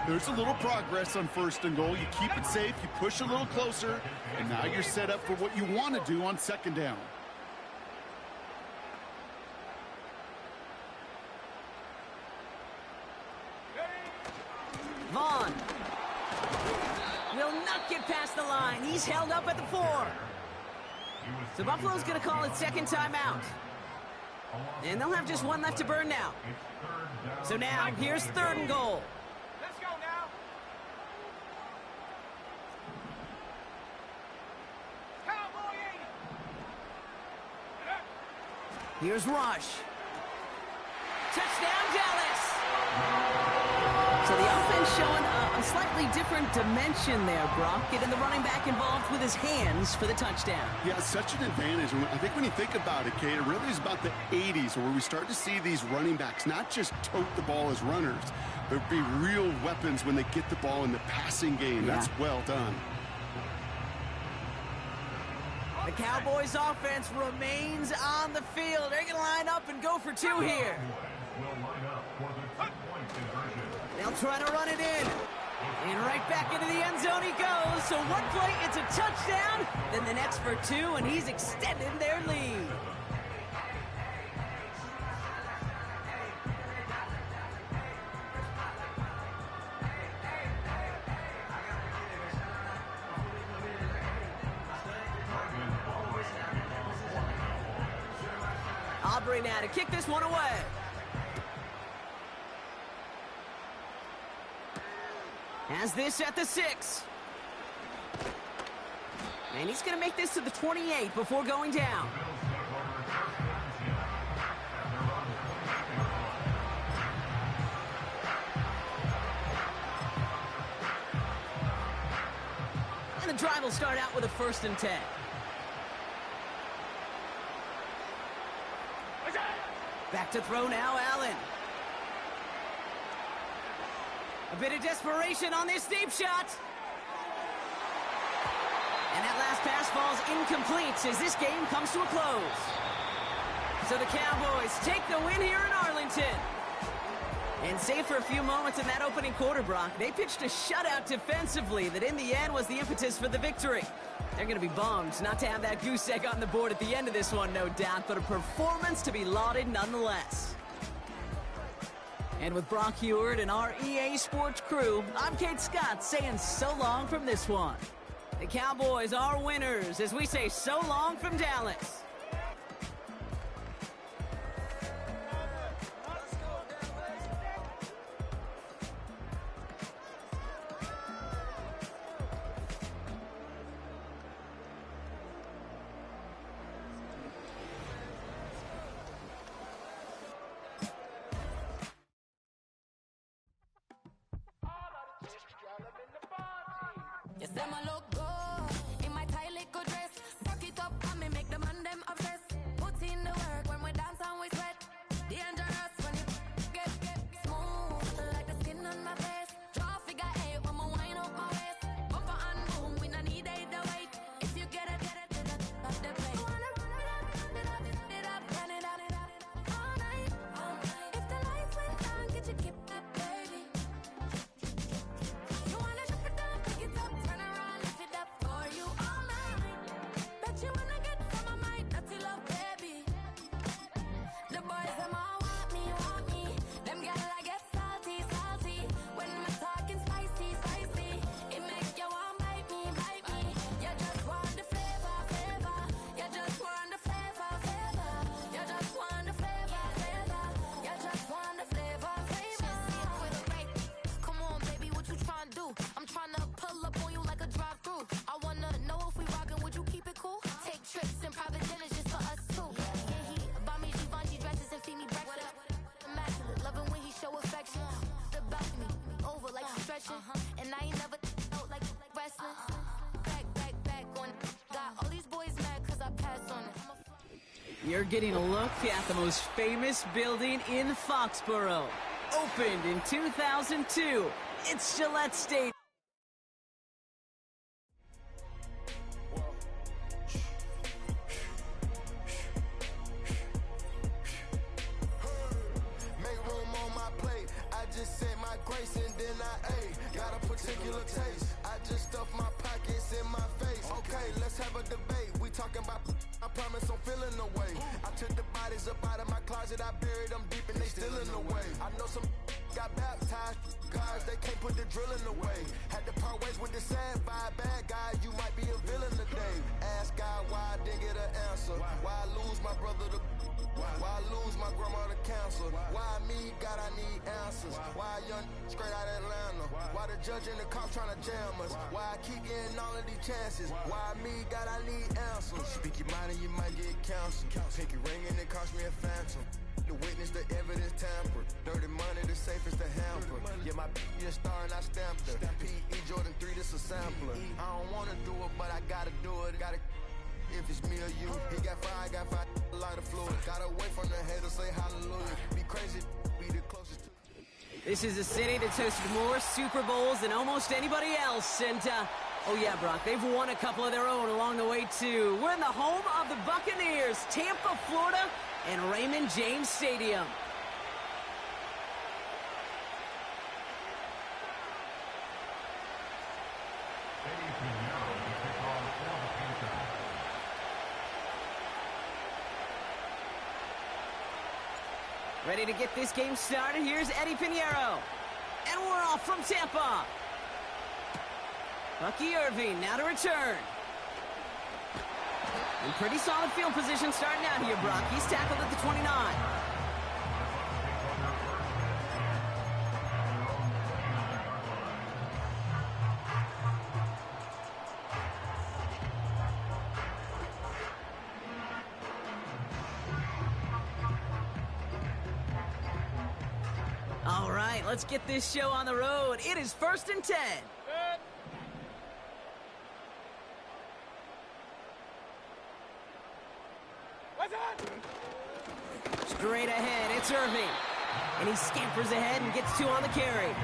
There's a little progress on 1st and goal. You keep it safe, you push a little closer, and now you're set up for what you want to do on 2nd down.
Vaughn will not get past the line. He's held up at the 4. So Buffalo's going to call it 2nd timeout. And they'll have just 1 left to burn now. So now, here's 3rd and goal.
Let's go now. Cowboy 80.
Here's Rush. Touchdown, Dallas. So the offense showing a slightly different dimension there, Brock. Getting the running back involved with his hands for the touchdown.
Yeah, such an advantage. And I think when you think about it, Kate, it really is about the 80s where we start to see these running backs not just tote the ball as runners, but be real weapons when they get the ball in the passing game.
Yeah.
That's well done.
The Cowboys offense remains on the field. They're going to line up and go for 2 here.
Will line up for the 2-point conversion.
They'll try to run it in. And right back into the end zone he goes. So one play, it's a touchdown. Then the next for 2, and he's extending their lead. Bradbury now to kick this one away. Has this at the 6. And he's going to make this to the 28 before going down. And the drive will start out with a 1st and 10. Back to throw now, Allen. A bit of desperation on this deep shot. And that last pass falls incomplete as this game comes to a close. So the Cowboys take the win here in Arlington. And save for a few moments in that opening quarter, Brock, they pitched a shutout defensively that in the end was the impetus for the victory. They're going to be bummed not to have that goose egg on the board at the end of this one, no doubt, but a performance to be lauded nonetheless. And with Brock Huard and our EA Sports crew, I'm Kate Scott saying so long from this one. The Cowboys are winners as we say so long from Dallas.
Yes, them a look good in my tight little dress. Rock it up and me make the man them obsessed. Put in the work when we dance and we sweat. Dangerous when you get smooth like the skin on my face. Draw figure 8 when me wind up my waist. Bumper and boom, we no need either wait. If you get it, off the plate. You wanna run it up, run it up, all night. If the lights went down, get your kip up, baby. You wanna drop it down, pick it up, turn around, lift it up for you all night. Bet you wanna get some of my dirty love, baby. The boys them all want me. Them gyal I get salty. When me talking spicy. It make you want bite me. You just want the flavor. You just want the flavor. You just want the flavor. You just want the flavor. Come on, baby, what you tryna do? I'm tryna pull up on you like a drive-through. I wanna know if we rockin', would you keep it cool? Take trips in private dinners just for us two. Yeah, he buy me Givenchy dresses and feed me breakfast. Immaculate, loving when he show affection. The balcony, over like he's stretching. And I ain't never out like wrestling. Back on. Got all these boys mad cause I passed on it.
You're getting a look at the most famous building in Foxborough. Opened in 2002. It's Gillette Stadium.
Make room on my plate. I just said my grace and then I ate. Got a particular taste. I just stuffed my pockets in my face. Okay, let's have a debate. We talking about, I promise I'm feeling the way. I took the bodies up out of my closet. I buried them deep and they still in the way. I know some got baptized. Guys, they can't put the drilling away. Had to part ways with the sad vibe. Bad guy, you might be a villain today. Ask God why I didn't get an answer. Why I lose my brother to... Why I lose my grandma to cancer? Why me? God, I need answers. Why a young straight out of Atlanta? Why the judge and the cops trying to jam us? Why I keep getting all of these chances? Why me? God, I need answers. Speak your mind and you might get counseled. Pinky ring and it cost me a phantom. The witness, the evidence tampered. Dirty money, the safest to hamper. Yeah, my just star and I stamped her. P.E. Jordan 3, this a sampler. I don't wanna do it, but I gotta do it. Gotta. If it's me or you, he got five, a lot of fluid. Gotta wait from the haters, say hallelujah. Be crazy, be the closest to.
This is a city that's hosted more Super Bowls than almost anybody else. And, oh yeah, Brock, they've won a couple of their own along the way, too. We're in the home of the Buccaneers, Tampa, Florida, and Raymond James Stadium. Ready to get this game started. Here's Eddie Pinheiro. And we're off from Tampa. Bucky Irving now to return. In pretty solid field position starting out here, Brock. He's tackled at the 29. All right, let's get this show on the road. It is 1st and 10. Straight ahead, it's Irving. And he scampers ahead and gets 2 on the carry.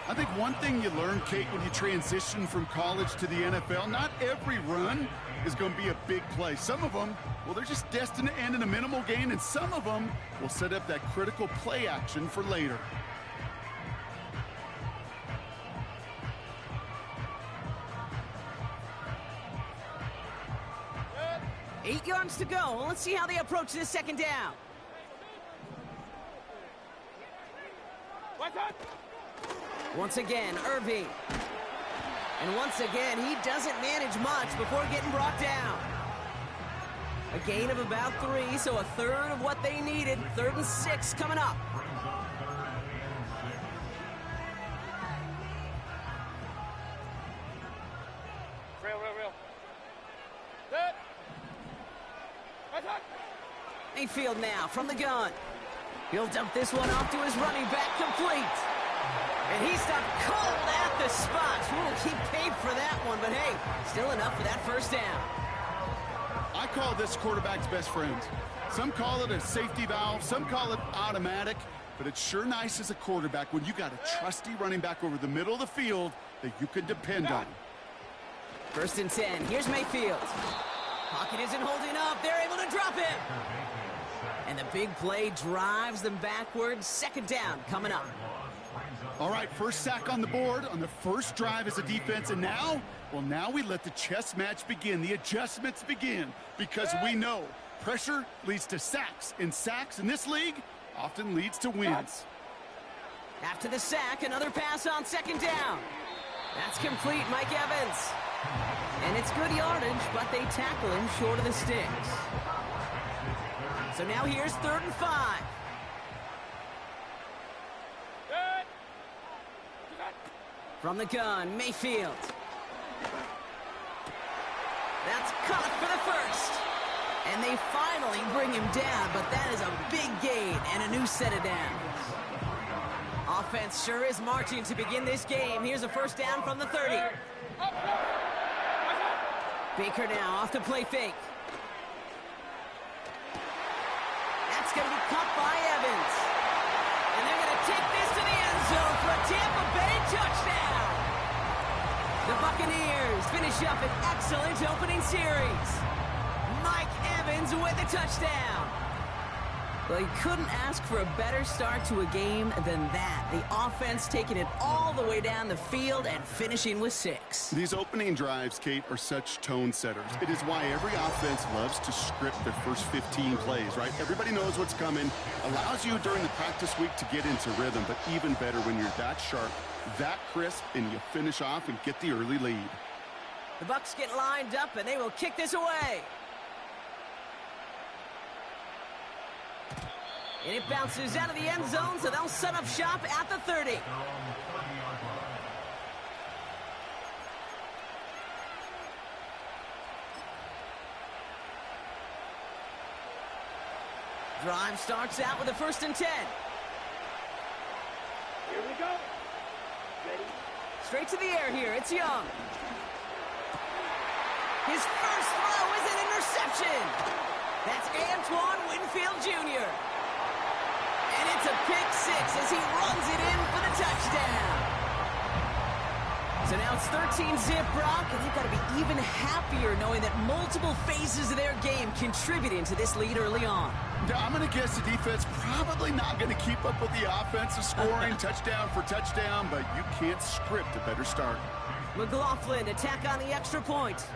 I think one thing you learn, Kate, when you transition from college to the NFL, not every run is going to be a big play. Some of them, well, they're just destined to end in a minimal gain, and some of them will set up that critical play action for later.
Good. 8 yards to go. Let's see how they approach this second down. Once again, Irving. And once again, he doesn't manage much before getting brought down. A gain of about 3, so a third of what they needed. 3rd and 6 coming up.
Real. Good.
Mayfield now from the gun. He'll dump this one off to his running back, complete. And he stopped cold at the spot. Ooh, he paid for that one, but hey, still enough for that first down.
I call this quarterback's best friend. Some call it a safety valve, some call it automatic, but it's sure nice as a quarterback when you got a trusty running back over the middle of the field that you can depend on.
1st and 10. Here's Mayfield. Pocket isn't holding up. They're able to drop him. And the big play drives them backwards. 2nd down coming up.
All right, first sack on the board on the first drive as a defense, and now, well, now we let the chess match begin, the adjustments begin, because we know pressure leads to sacks, and sacks in this league often leads to wins.
After the sack, another pass on 2nd down. That's complete, Mike Evans. And it's good yardage, but they tackle him short of the sticks. So now here's 3rd and 5. From the gun, Mayfield. That's caught for the first. And they finally bring him down, but that is a big gain and a new set of downs. Offense sure is marching to begin this game. Here's a first down from the 30. Baker now off the play fake. That's going to be caught by Evans. And they're going to take this to the end zone for a Tampa Bay touchdown. The Buccaneers finish up an excellent opening series. Mike Evans with a touchdown. Well, you couldn't ask for a better start to a game than that. The offense taking it all the way down the field and finishing with 6.
These opening drives, Kate, are such tone setters. It is why every offense loves to script their first 15 plays, right? Everybody knows what's coming, allows you during the practice week to get into rhythm, but even better when you're that sharp, that crisp, and you finish off and get the early lead.
The Bucs get lined up, and they will kick this away. And it bounces out of the end zone, so they'll set up shop at the 30. Drive starts out with a 1st and 10.
Here we go. Ready?
Straight to the air here. It's Young. His first throw is an interception. That's Antoine Winfield Jr. And it's a pick 6 as he runs it in for the touchdown. So now it's 13-zip, Brock, and they've got to be even happier knowing that multiple phases of their game contributing to this lead early on.
I'm going to guess the defense probably not going to keep up with the offensive scoring touchdown for touchdown, but you can't script a better start.
McLaughlin attack on the extra point.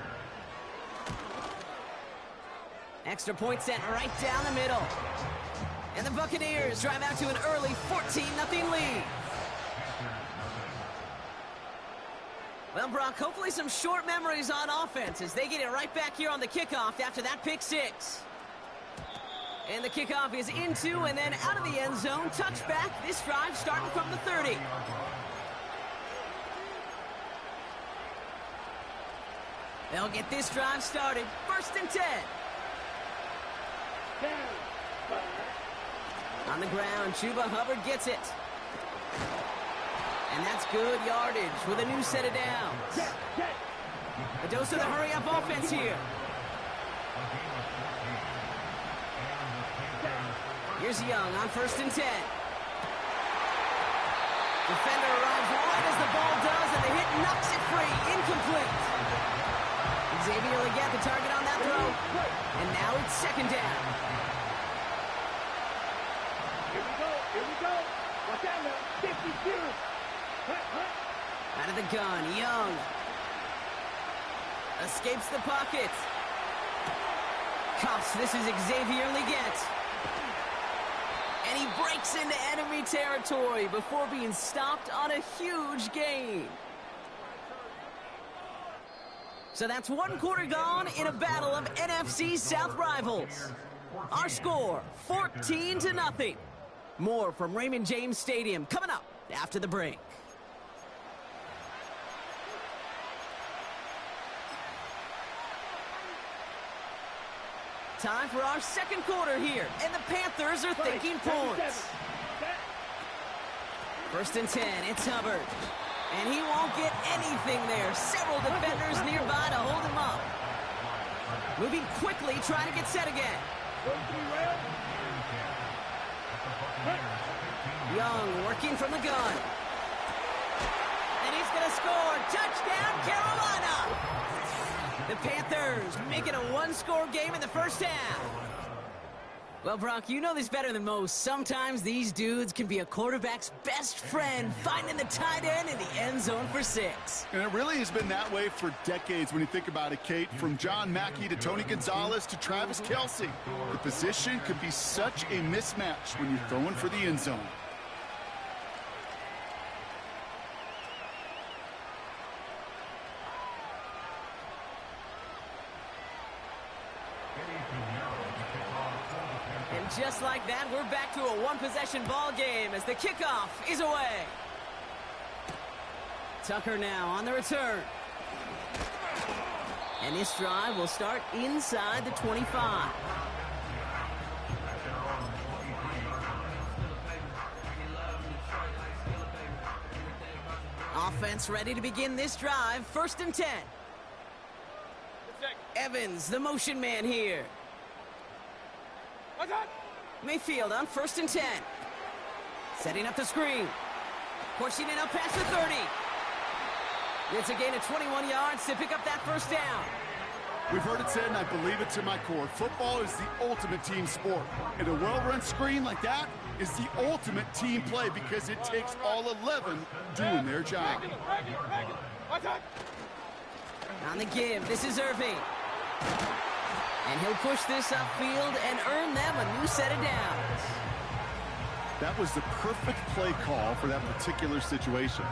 Extra point sent right down the middle. And the Buccaneers drive out to an early 14-0 lead. Well, Brock, hopefully some short memories on offense as they get it right back here on the kickoff after that pick six. And the kickoff is into and then out of the end zone. Touchback. This drive starting from the 30. They'll get this drive started. 1st and 10. On the ground, Chuba Hubbard gets it. And that's good yardage with a new set of downs. A dose of the hurry-up offense here. Here's Young on 1st and 10. Defender arrives right as the ball does, and the hit knocks it free. Incomplete. Xavier Legette the target on that throw. And now it's 2nd down.
Here we go. Here we go. Watch out now. 52.
Out of the gun, Young. Escapes the pocket. Cuffs, this is Xavier Legette. And he breaks into enemy territory before being stopped on a huge gain. So that's 1 quarter gone in a battle of NFC South rivals. Our score, 14-0. More from Raymond James Stadium coming up after the break. Time for our 2nd quarter here, and the Panthers are thinking points. 1st and 10, it's Hubbard. And he won't get anything there. Several defenders nearby to hold him up. Moving quickly, trying to get set again. Young working from the gun. And he's going to score. Touchdown, Carolina! The Panthers make it a 1-score game in the 1st half. Well, Brock, you know this better than most. Sometimes these dudes can be a quarterback's best friend, finding the tight end in the end zone for 6.
And it really has been that way for decades when you think about it, Kate. From John Mackey to Tony Gonzalez to Travis Kelce. The position could be such a mismatch when you're throwing for the end zone.
Just like that, we're back to a 1-possession ball game as the kickoff is away. Tucker now on the return. And this drive will start inside the 25. Offense ready to begin this drive. 1st and 10. Evans, the motion man here. Mayfield on 1st and 10. Setting up the screen. Pushing it up past the 30. It's a gain of 21 yards to pick up that 1st down.
We've heard it said, and I believe it to my core, football is the ultimate team sport. And a well-run screen like that is the ultimate team play because it takes all 11 doing their job.
On the give, this is Irving. And he'll push this upfield and earn them a new set of downs.
That was the perfect play call for that particular situation.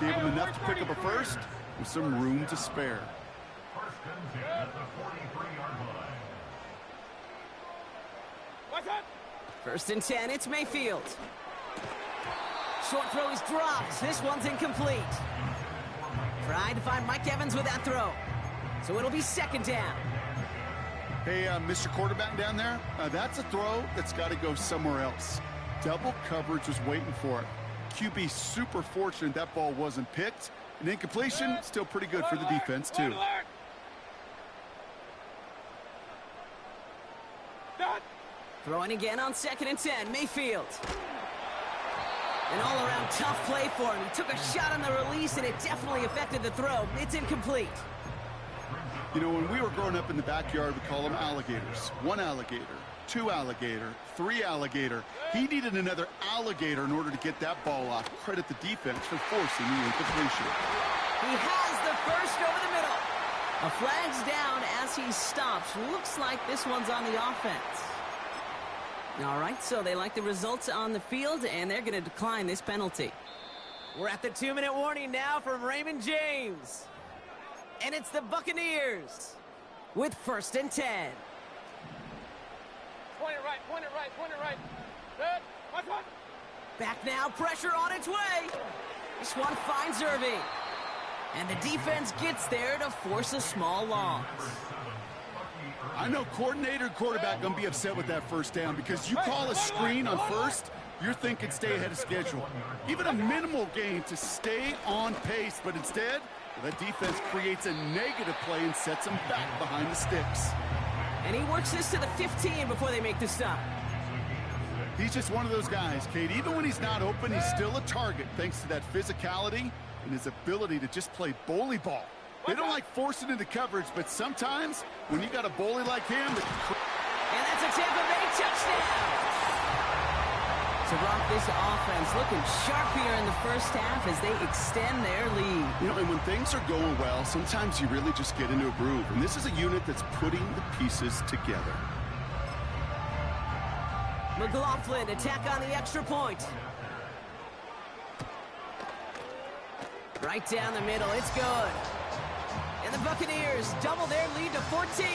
Gave him enough to pick up a 1st with some room to spare.
1st and 10, it's Mayfield. Short throw is dropped. This one's incomplete. Tried to find Mike Evans with that throw. So it'll be 2nd down.
Hey, Mr. Quarterback down there, that's a throw that's got to go somewhere else. Double coverage was waiting for it. QB super fortunate that ball wasn't picked. And incompletion, still pretty good for the defense, too.
Throwing again on 2nd and 10, Mayfield. An all-around tough play for him. He took a shot on the release, and it definitely affected the throw. It's incomplete.
You know, when we were growing up in the backyard, we call them alligators. 1 alligator, 2 alligator, 3 alligator. He needed another alligator in order to get that ball off. Credit the defense for forcing the incompletion.
He has the 1st over the middle. A flag's down as he stops. Looks like this one's on the offense. All right, so they like the results on the field, and they're going to decline this penalty. We're at the 2-minute warning now from Raymond James. And it's the Buccaneers with 1st and 10.
Point it right, point it right, point it right. Good. Watch one.
Back now, pressure on its way. This one finds Irving. And the defense gets there to force a small loss.
I know coordinator and quarterback going to be upset with that first down because you call a screen on first, you're thinking stay ahead of schedule. Even a minimal gain to stay on pace, but instead, that defense creates a negative play and sets them back behind the sticks.
And he works this to the 15 before they make the stop.
He's just one of those guys, Kate. Even when he's not open, he's still a target thanks to that physicality and his ability to just play bully ball. They don't like forcing into coverage, but sometimes when you got a bully like him...
And that's a Tampa Bay touchdown! So, Brock, this offense looking sharp here in the first half as they extend their lead.
You know, and when things are going well, sometimes you really just get into a groove. And this is a unit that's putting the pieces together.
McLaughlin attack on the extra point. Right down the middle, it's good. And the Buccaneers double their lead to 14.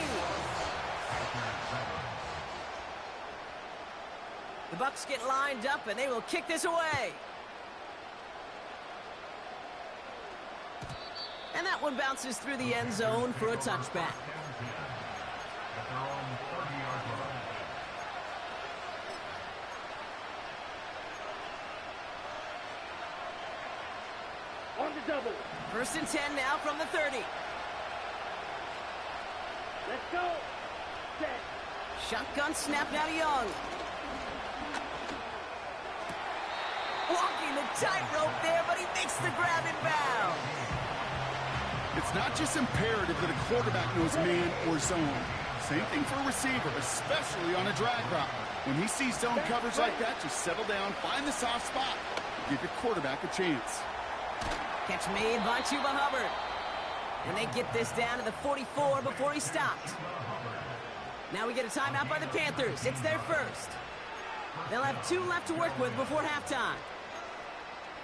The Bucs get lined up, and they will kick this away. And that one bounces through the end zone for a touchback.
On the double.
1st and 10 now from the 30.
Let's go. Set.
Shotgun snap now to Young. Walking the tightrope there, but he makes the grab in bounds.
It's not just imperative that a quarterback knows man or zone. Same thing for a receiver, especially on a drag route. When he sees zone coverage like that, just settle down, find the soft spot, give your quarterback a chance.
Catch made by Chuba Hubbard. And they get this down to the 44 before he stopped. Now we get a timeout by the Panthers. It's their first. They'll have 2 left to work with before halftime.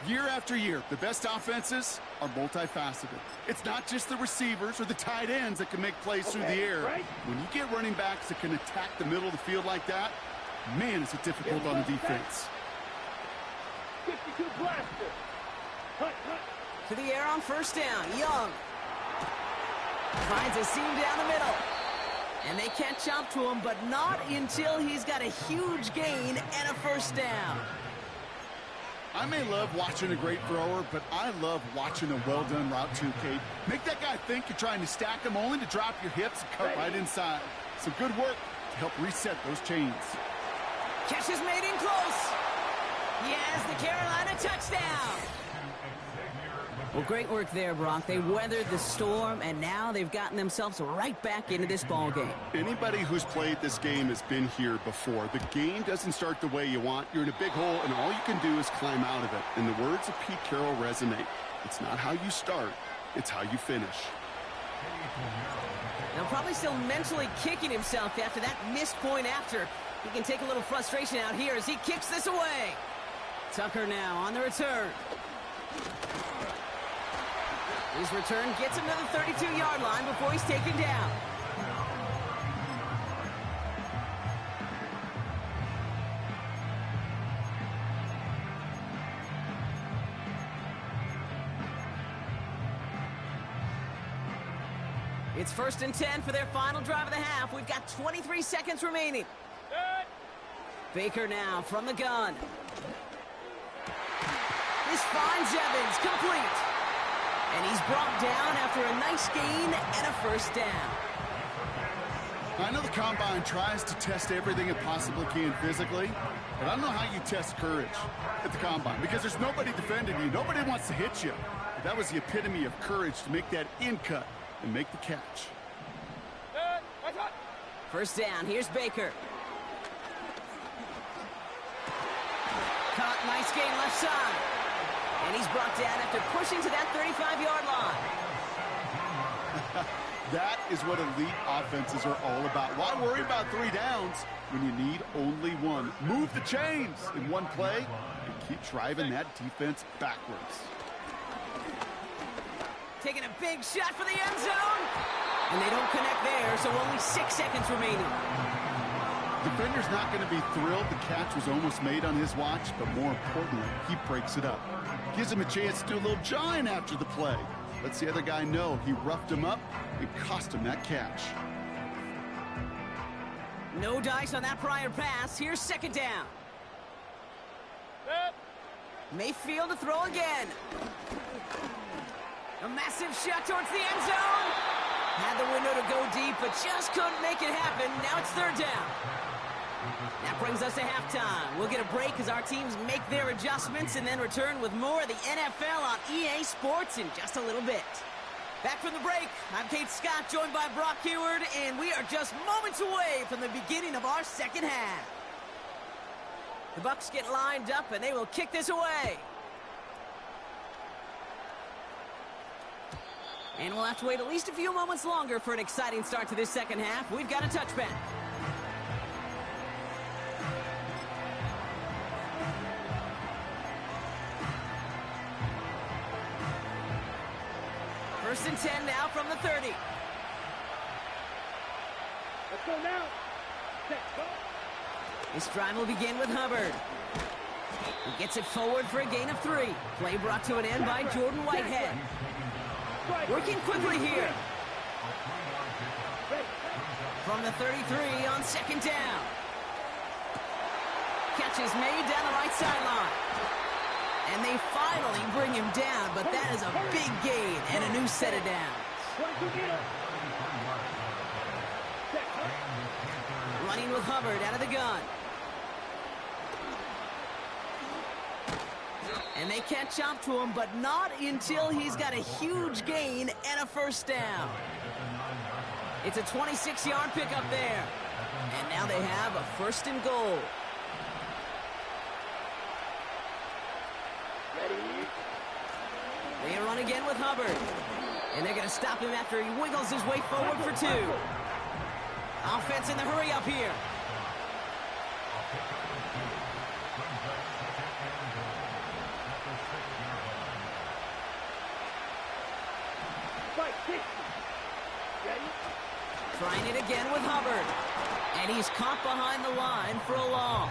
Year after year, the best offenses are multifaceted. It's not just the receivers or the tight ends that can make plays through the air. When you get running backs that can attack the middle of the field like that, man, is it difficult on the defense.
52 blaster. Hunt.
To the air on 1st down. Young finds a seam down the middle. And they catch up to him, but not until he's got a huge gain and a 1st down.
I may love watching a great thrower, but I love watching a well-done route too, Kate. Make that guy think you're trying to stack him only to drop your hips and cut right inside. Some good work to help reset those chains.
Catch is made in close. Yes, the Carolina touchdown. Well, great work there, Brock. They weathered the storm, and now they've gotten themselves right back into this ball game.
Anybody who's played this game has been here before. The game doesn't start the way you want. You're in a big hole, and all you can do is climb out of it. And the words of Pete Carroll resonate. It's not how you start, it's how you finish.
Now, probably still mentally kicking himself after that missed point after. He can take a little frustration out here as he kicks this away. Tucker now on the return. His return gets him to the 32-yard line before he's taken down. It's 1st and 10 for their final drive of the half. We've got 23 seconds remaining. Baker now from the gun. This finds Evans complete. And he's brought down after a nice gain and a 1st down.
I know the Combine tries to test everything it possibly can physically, but I don't know how you test courage at the Combine because there's nobody defending you. Nobody wants to hit you. But that was the epitome of courage to make that in cut and make the catch.
1st down. Here's Baker. Caught. Nice gain left side. And he's brought down after pushing to that 35-yard line.
That is what elite offenses are all about. Why worry about 3 downs when you need only 1? Move the chains in one play and keep driving that defense backwards.
Taking a big shot for the end zone. And they don't connect there, so only 6 seconds remaining.
Defender's not going to be thrilled the catch was almost made on his watch, but more importantly, he breaks it up. Gives him a chance to do a little jawing after the play. Lets the other guy know he roughed him up and cost him that catch.
No dice on that prior pass. Here's second down. Mayfield to throw again. A massive shot towards the end zone. Had the window to go deep, but just couldn't make it happen. Now it's third down. That brings us to halftime. We'll get a break as our teams make their adjustments and then return with more of the NFL on EA Sports in just a little bit. Back from the break, I'm Kate Scott, joined by Brock Heward, and we are just moments away from the beginning of our second half. The Bucs get lined up, and they will kick this away. And we'll have to wait at least a few moments longer for an exciting start to this second half. We've got a touchback. First and 10 now from the 30.
Let's go now. Set, go.
This drive will begin with Hubbard. He gets it forward for a gain of 3. Play brought to an end by Jordan Whitehead. Working quickly here. From the 33 on second down. Catch is made down the right sideline. And they finally bring him down, but that is a big gain and a new set of downs. Running with Hubbard out of the gun. And they catch up to him, but not until he's got a huge gain and a first down. It's a 26-yard pickup there. And now they have a first and goal. They run again with Hubbard. And they're going to stop him after he wiggles his way forward for 2. Offense in the hurry up here. Trying it again with Hubbard. And he's caught behind the line for a loss.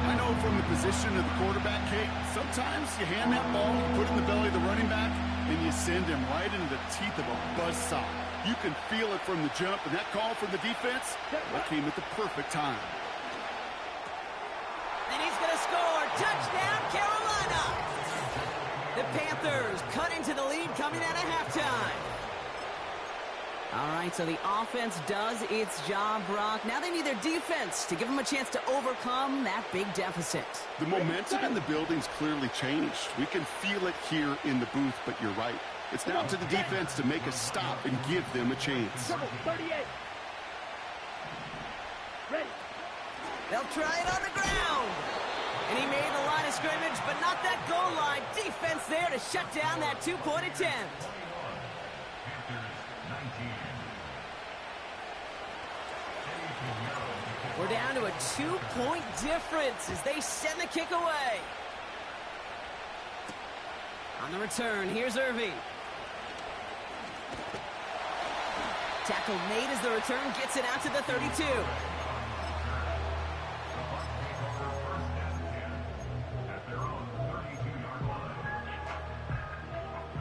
I know from the position of the quarterback, Kate, sometimes you hand that ball, you put it in the belly of the running back, and you send him right into the teeth of a buzzsaw. You can feel it from the jump, and that call from the defense, that came at the perfect time.
And he's going to score. Touchdown, Carolina! The Panthers cut into the lead coming out of halftime. All right, so the offense does its job, Brock. Now they need their defense to give them a chance to overcome that big deficit.
The momentum in the building's clearly changed. We can feel it here in the booth, but you're right. It's now up to the defense to make a stop and give them a chance.
38. Ready.
They'll try it on the ground. And he made the line of scrimmage, but not that goal line. Defense there to shut down that two-point attempt. We're down to a 2-point difference as they send the kick away. On the return, here's Irving. Tackle made as the return gets it out to the 32.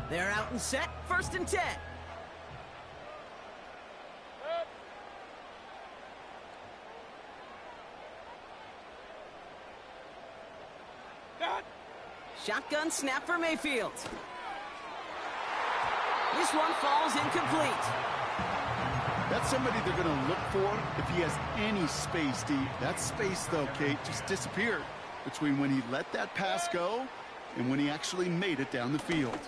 They're out and set, first and 10. Shotgun snap for Mayfield. This one falls incomplete.
That's somebody they're going to look for if he has any space deep. That space, though, Kate, just disappeared between when he let that pass go and when he actually made it down the field.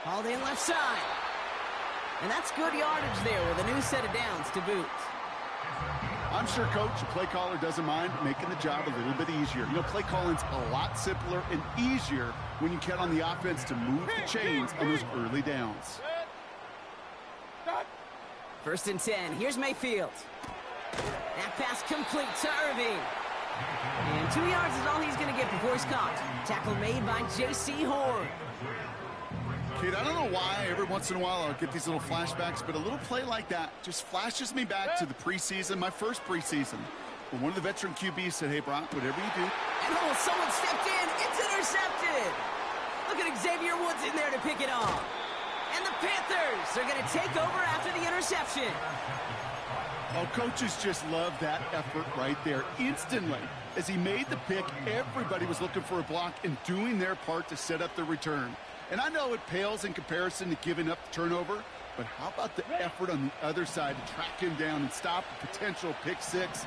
Hauled in left side. And that's good yardage there with a new set of downs to boot.
I'm sure, Coach, the play caller doesn't mind making the job a little bit easier. You know, play calling's a lot simpler and easier when you count on the offense to move the chains on those early downs.
First and 10. Here's Mayfield. That pass complete to Irving. And 2 yards is all he's going to get before he's caught. Tackle made by J.C. Horn.
Kid, I don't know why every once in a while I'll get these little flashbacks, but a little play like that just flashes me back to the preseason, my first preseason. When one of the veteran QBs said, hey, Brock, whatever you do.
And oh, someone stepped in. It's intercepted. Look at Xavier Woods in there to pick it off. And the Panthers are going to take over after the interception.
Oh, coaches just love that effort right there. Instantly, as he made the pick, everybody was looking for a block and doing their part to set up the return. And I know it pales in comparison to giving up the turnover, but how about the effort on the other side to track him down and stop a potential pick six?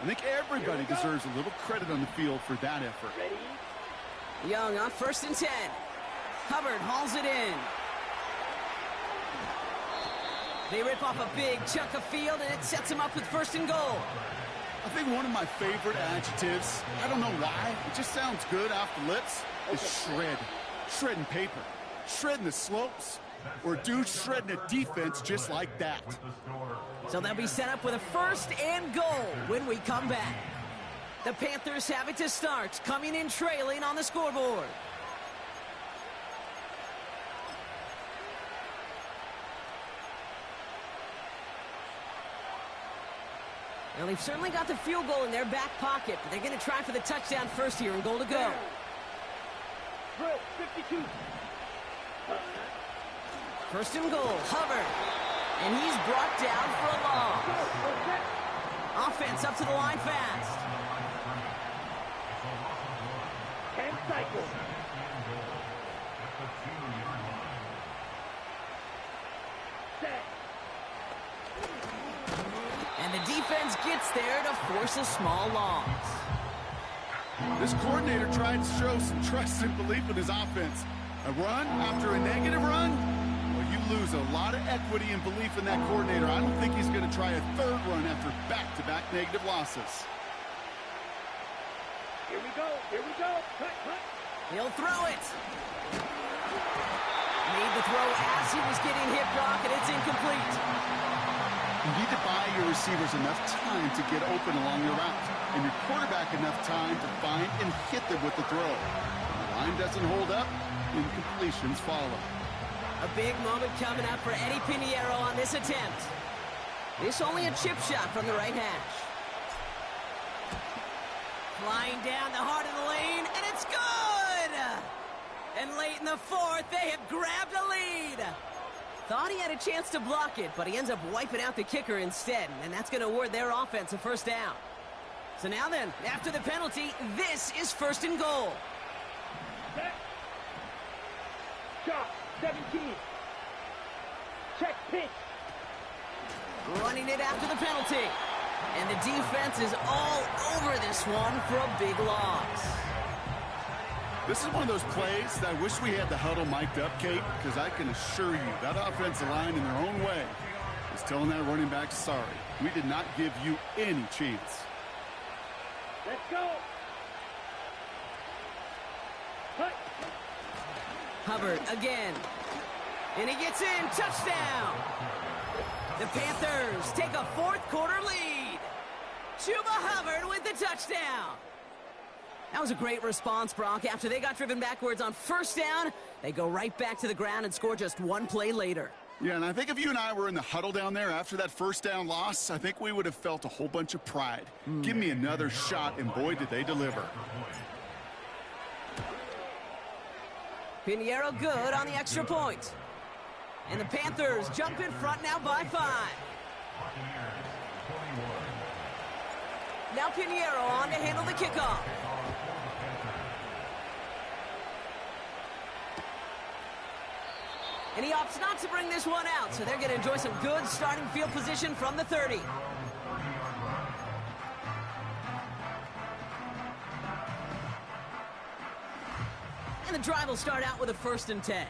I think everybody deserves a little credit on the field for that effort.
Young on 1st and 10. Hubbard hauls it in. They rip off a big chunk of field, and it sets them up with 1st and goal.
I think one of my favorite adjectives, I don't know why, it just sounds good off the lips, is shred. Shredding paper, shredding the slopes, or dude shredding a defense just like that.
So they'll be set up with a 1st and goal when we come back. The Panthers have it to start, coming in trailing on the scoreboard. Well, they've certainly got the field goal in their back pocket, but they're going to try for the touchdown first here and goal to go.
52.
1st and goal, Hubbard. And he's brought down for a loss. Offense up to the line fast.
10 cycles. Set.
And the defense gets there to force a small loss.
This coordinator tried to show some trust and belief in his offense. A run after a negative run? Well, you lose a lot of equity and belief in that coordinator. I don't think he's going to try a 3rd run after back-to-back negative losses.
Here we go. Here we go. Cut, cut.
He'll throw it. Made the throw as he was getting hit, Brock, and it's incomplete.
You need to buy your receivers enough time to get open along your route, and your quarterback enough time to find and hit them with the throw. When the line doesn't hold up, incompletions follow.
A big moment coming up for Eddie Pinheiro on this attempt. This only a chip shot from the right hash. Flying down the heart of the lane, and it's good! And late in the 4th, they have grabbed a lead. Thought he had a chance to block it, but he ends up wiping out the kicker instead, and that's going to award their offense a 1st down. So now then, after the penalty, this is 1st and goal.
Set. Shot. 17. Check pitch.
Running it after the penalty. And the defense is all over this one for a big loss.
This is one of those plays that I wish we had the huddle mic'd up, Kate, because I can assure you that offensive line in their own way is telling that running back, sorry, we did not give you any chance.
Let's go. Cut.
Hubbard again. And he gets in. Touchdown. The Panthers take a 4th quarter lead. Chuba Hubbard with the touchdown. That was a great response, Brock. After they got driven backwards on 1st down, they go right back to the ground and score just 1 play later.
Yeah, and I think if you and I were in the huddle down there after that 1st down loss, I think we would have felt a whole bunch of pride. Give me another shot, and boy, did they deliver.
Pinheiro good on the extra point. And the Panthers jump in front now by 5. Now Pinheiro on to handle the kickoff. And he opts not to bring this one out, so they're going to enjoy some good starting field position from the 30. And the drive will start out with a 1st and 10.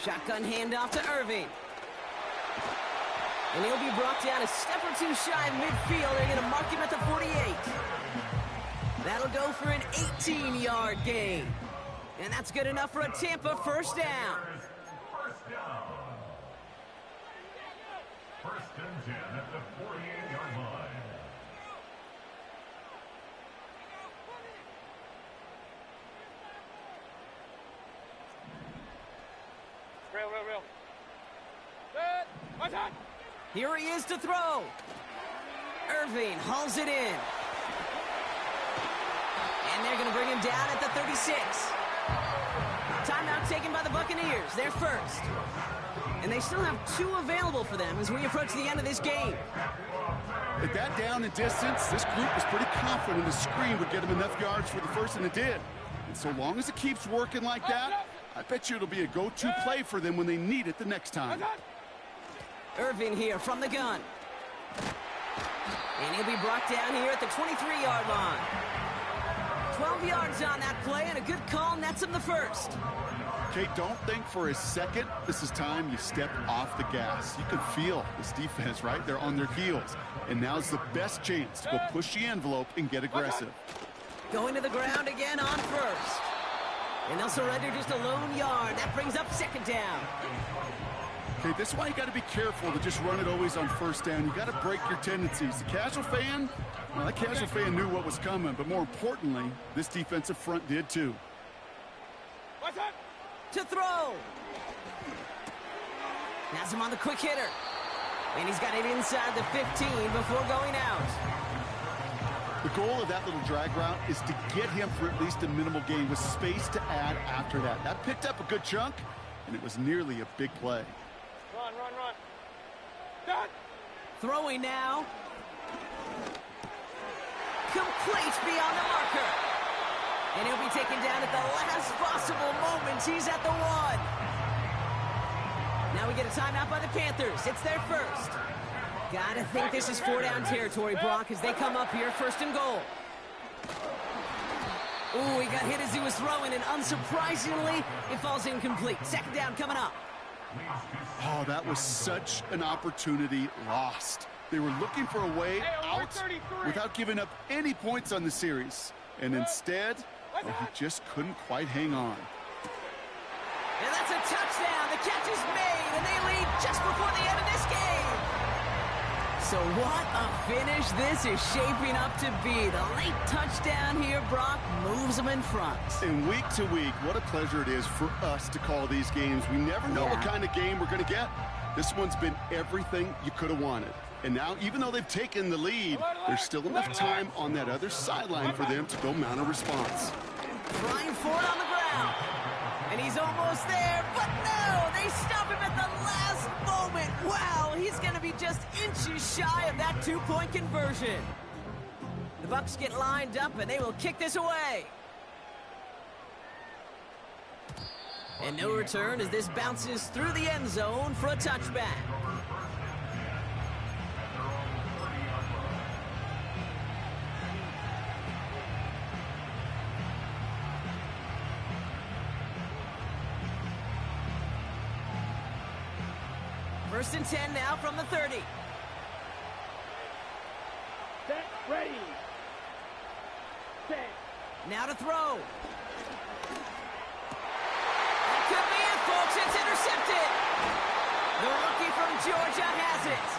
Shotgun handoff to Irving. And he'll be brought down a step or 2 shy of midfield. They're going to mark him at the 48. That'll go for an 18-yard gain. And that's good enough for a Tampa 1st down.
and 10 at the 48-yard line.
Real. Set. Watch out.
Here he is to throw. Irving hauls it in. And they're going to bring him down at the 36. Timeout taken by the Buccaneers. They're first. And they still have 2 available for them as we approach the end of this game.
At that down and distance, this group was pretty confident the screen would get them enough yards for the first, and it did. And so long as it keeps working like that, I bet you it'll be a go-to play for them when they need it the next time.
Irving here from the gun. And he'll be brought down here at the 23-yard line. 12 yards on that play, and a good call nets him the first.
Okay, don't think for a second this is time you step off the gas. You can feel this defense, right? They're on their heels. And now's the best chance to go push the envelope and get aggressive.
Going to the ground again on first. And they'll surrender just a lone yard. That brings up second down.
Okay, this is why you got to be careful to just run it always on first down. You got to break your tendencies. The casual fan, well, that casual fan knew what was coming, but more importantly, this defensive front did too.
Watch out.
To throw. Has him on the quick hitter. And he's got it inside the 15 before going out.
The goal of that little drag route is to get him for at least a minimal gain with space to add after that. That picked up a good chunk, and it was nearly a big play.
Run. Done.
Throwing now. Complete beyond the marker. And he'll be taken down at the last possible moment. He's at the 1. Now we get a timeout by the Panthers. It's their first. Gotta think this is 4-down territory, Brock, as they come up here first and goal. Ooh, he got hit as he was throwing, and unsurprisingly, it falls incomplete. Second down coming up.
Oh, that was such an opportunity lost. They were looking for a way out without giving up any points on the series. And instead, well, he just couldn't quite hang on.
And that's a touchdown. The catch is made, and they lead just before the end of this game. So what a finish this is shaping up to be. The late touchdown here, Brock, moves them in front.
And week to week, what a pleasure it is for us to call these games. We never know what kind of game we're going to get. This one's been everything you could have wanted. And now, even though they've taken the lead, there's still enough time on that other sideline for them to go mount a response.
Trying for it on the ground. And he's almost there, but no! They stop him at the last moment. Wow, he's going to be just inches shy of that 2-point conversion. The Bucs get lined up, and they will kick this away. And no return as this bounces through the end zone for a touchback. First and 10 now from the 30.
Set, ready. Set.
Now to throw. That could be it, folks. It's intercepted. The rookie from Georgia has it.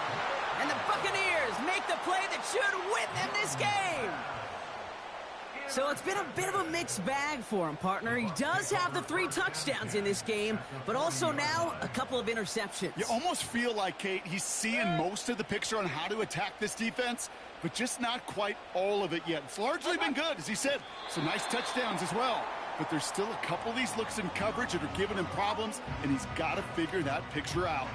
And the Buccaneers make the play that should win them this game. So it's been a bit of a mixed bag for him, partner. He does have the 3 touchdowns in this game, but also now a couple of interceptions.
You almost feel like, Kate, he's seeing most of the picture on how to attack this defense, but just not quite all of it yet. It's largely been good, as he said. Some nice touchdowns as well. But there's still a couple of these looks in coverage that are giving him problems, and he's got to figure that picture out.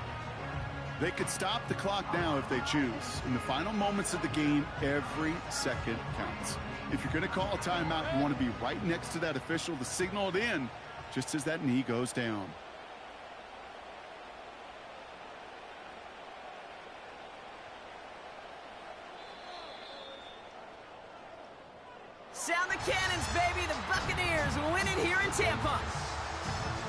They could stop the clock now if they choose. In the final moments of the game, every second counts. If you're going to call a timeout, you want to be right next to that official to signal it in just as that knee goes down.
Sound the cannons, baby. The Buccaneers win it here in Tampa.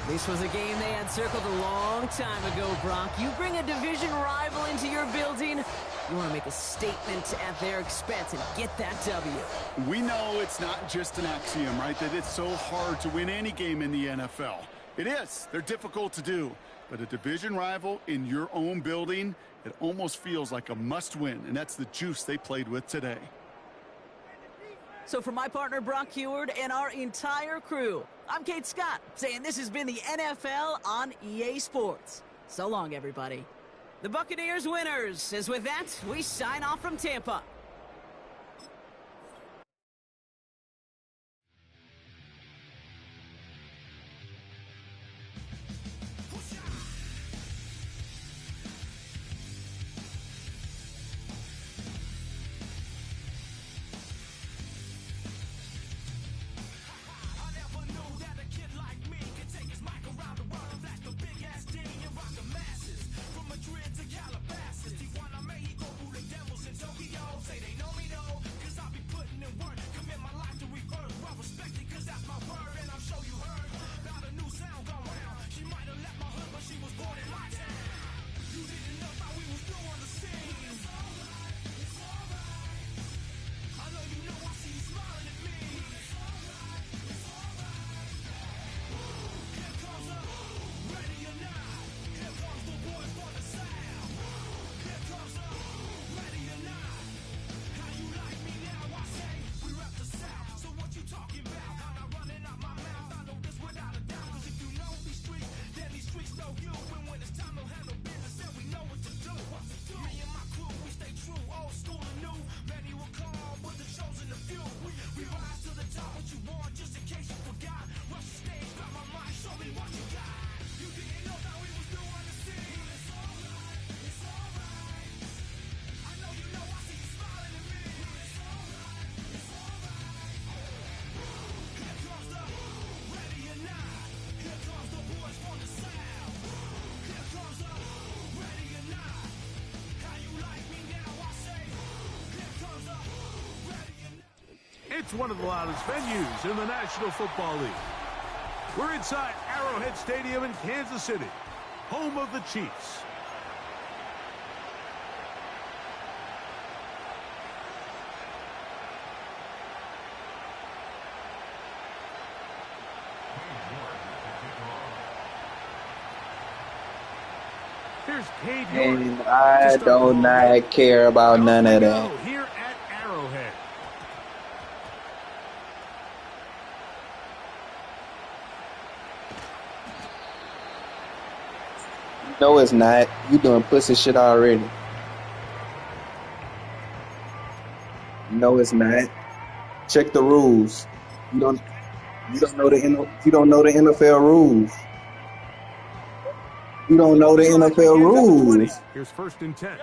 This was a game they had circled a long time ago, Brock. You bring a division rival into your building, you want to make a statement at their expense and get that W.
We know it's not just an axiom, right, that it's so hard to win any game in the NFL. It is. They're difficult to do. But a division rival in your own building, it almost feels like a must-win, and that's the juice they played with today.
So for my partner Brock Heward and our entire crew, I'm Kate Scott, saying this has been the NFL on EA Sports. So long, everybody. The Buccaneers winners, as with that, we sign off from Tampa.
It's one of the loudest venues in the National Football League. We're inside Arrowhead Stadium in Kansas City, home of the Chiefs. Here's Cade York.
And I do not care about none of that.
Here at Arrowhead.
No, it's not. You doing pussy shit already. No, it's not. Check the rules. You don't know the NFL rules. You don't know the NFL rules.
Here's 1st and 10.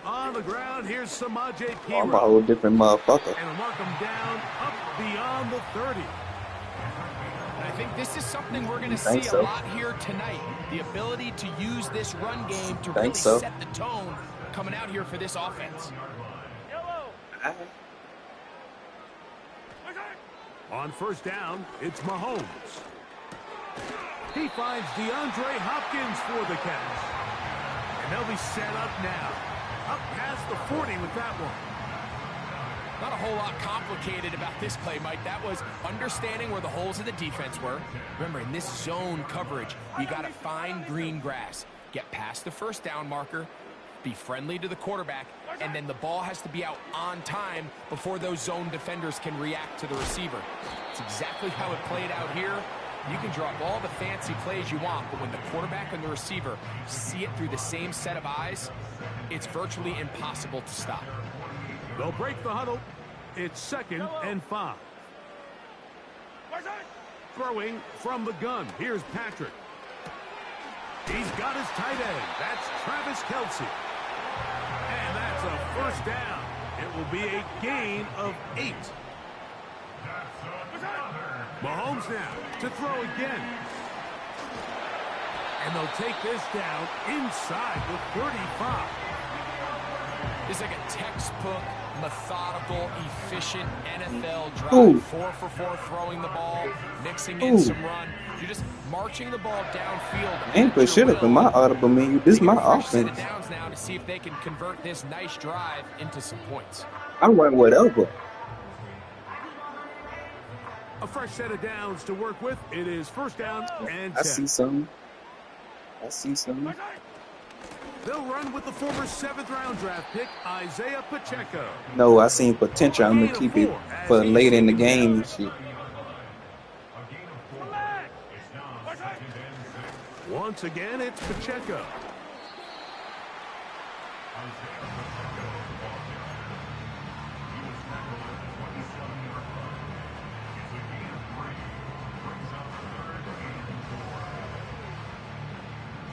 On the ground, here's Samaje Perine.
I'm a whole different motherfucker.
And mark him down up beyond the 30.
I think this is something we're going to see a lot here tonight. The ability to use this run game to really set the tone coming out here for this offense.
On 1st down, it's Mahomes. He finds DeAndre Hopkins for the catch. And they'll be set up now. Up past the 40 with that one.
Not a whole lot complicated about this play, Mike. That was understanding where the holes of the defense were. Remember, in this zone coverage, you got to find green grass. Get past the 1st down marker, be friendly to the quarterback, and then the ball has to be out on time before those zone defenders can react to the receiver. It's exactly how it played out here. You can drop all the fancy plays you want, but when the quarterback and the receiver see it through the same set of eyes, it's virtually impossible to stop.
They'll break the huddle. It's 2nd and 5. Throwing from the gun. Here's Patrick. He's got his tight end. That's Travis Kelce. And that's a 1st down. It will be a gain of 8. Mahomes now to throw again. And they'll take this down inside the 35.
It's like a textbook, methodical, efficient NFL drive. 4 for 4 throwing the ball, mixing in some run. You're just marching the ball downfield.
I ain't put shit up in my audible menu. This is my offense.
Downs now to see if they can convert this nice drive into some points.
I run whatever.
A fresh set of downs to work with. It is first down and 10.
I see something. I see something.
They'll run with the former 7th-round draft pick, Isaiah Pacheco.
No, I seen potential. I'm gonna keep it for later in the game and shit.
Once again, it's Pacheco.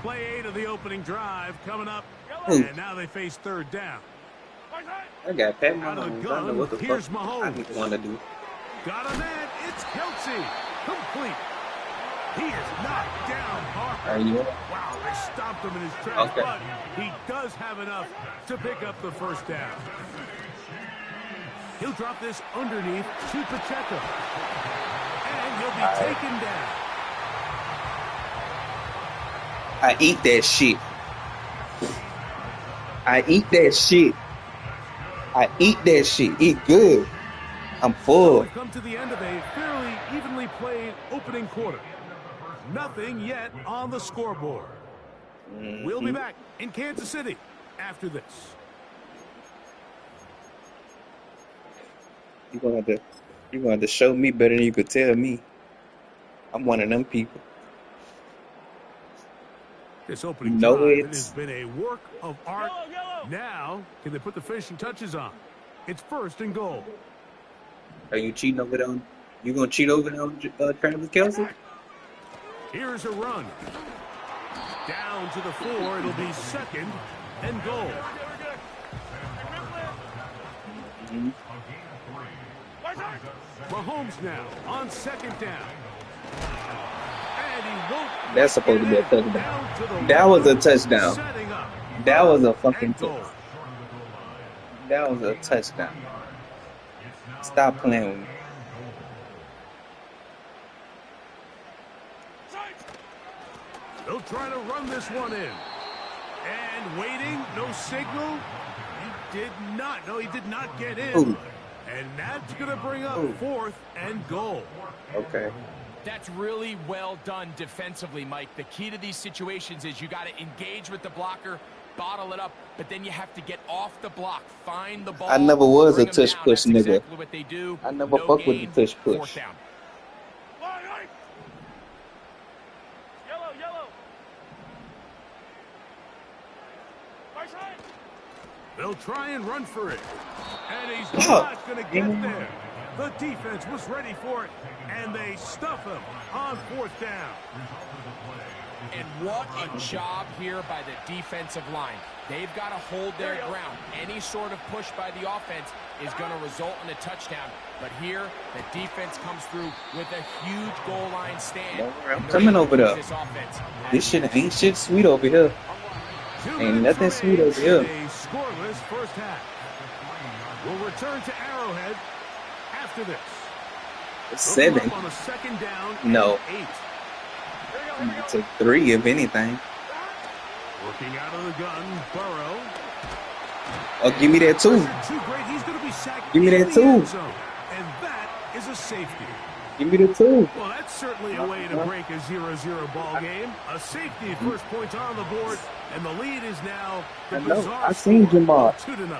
Play 8 of the opening drive coming up, and now they face 3rd down.
I got Pat
Out of the
Mahomes. I don't know what
gun,
the
here's
fuck I
Mahomes.
want to do.
Got a man, it's Kelsey. Complete. He is knocked down Harper.
Are you?
Wow, they stopped him in his tracks,
Okay.
but he does have enough to pick up the first down. He'll drop this underneath to Pacheco. And he'll be taken down.
I eat that shit. I eat that shit. I eat that shit. Eat good. I'm full.
We've come to the end of a fairly evenly played opening quarter. Nothing yet on the scoreboard. We'll be back in Kansas City after this.
You're gonna have to show me better than you could tell me. I'm one of them people.
This opening
No,
drive
it's-
has been a work of art. Now, can they put the finishing touches on? It's 1st and goal.
Are you cheating over there? You gonna cheat over there on Travis Kelce?
Here's a run. Down to the 4. It'll be 2nd and goal. Mahomes now on 2nd down. And he won't.
That's supposed to be a touchdown. That was a touchdown.
Setting up.
That was a fucking
And goal.
touchdown. That was a touchdown. Stop playing with me.
They'll try to run this one in. And waiting, no signal. He did not. No, he did not get in.
Ooh.
And that's going to bring up 4th and goal.
Okay.
That's really well done defensively, Mike. The key to these situations is you got to engage with the blocker, bottle it up, but then you have to get off the block, find the ball.
I never was a
bring 'em
tush
down.
push
That's
nigga.
exactly what they do.
I never
No
fuck with the
gain,
tush push.
4th down.
Yellow, yellow.
They'll try and run for it. And he's
Oh.
not going to get there. The defense was ready for it, and they stuff him on 4th down.
And what a job here by the defensive line. They've got to hold their ground. Any sort of push by the offense is going to result in a touchdown. But here, the defense comes through with a huge goal line stand.
Don't worry, I'm coming over there.
This offense.
This shit ain't shit sweet over here.
2
Ain't
minutes
nothing sweet over
remain
here.
in a scoreless first half. We'll return to Arrowhead after this.
It's
They'll come
7.
up on a 2nd down.
No.
and 8.
I'm gonna take 3 if anything.
Working out of the gun, Burrow.
Oh, give me that too.
Too great. He's going to be sacked.
Give me
in
that
the
too.
end zone. And that is a safety.
Give me the 2.
Well, that's certainly a way to break a 0-0 ball game. A safety, first points on the board, and the lead is now the
I know.
bizarre
I seen
score
Jamal.
of 2-0.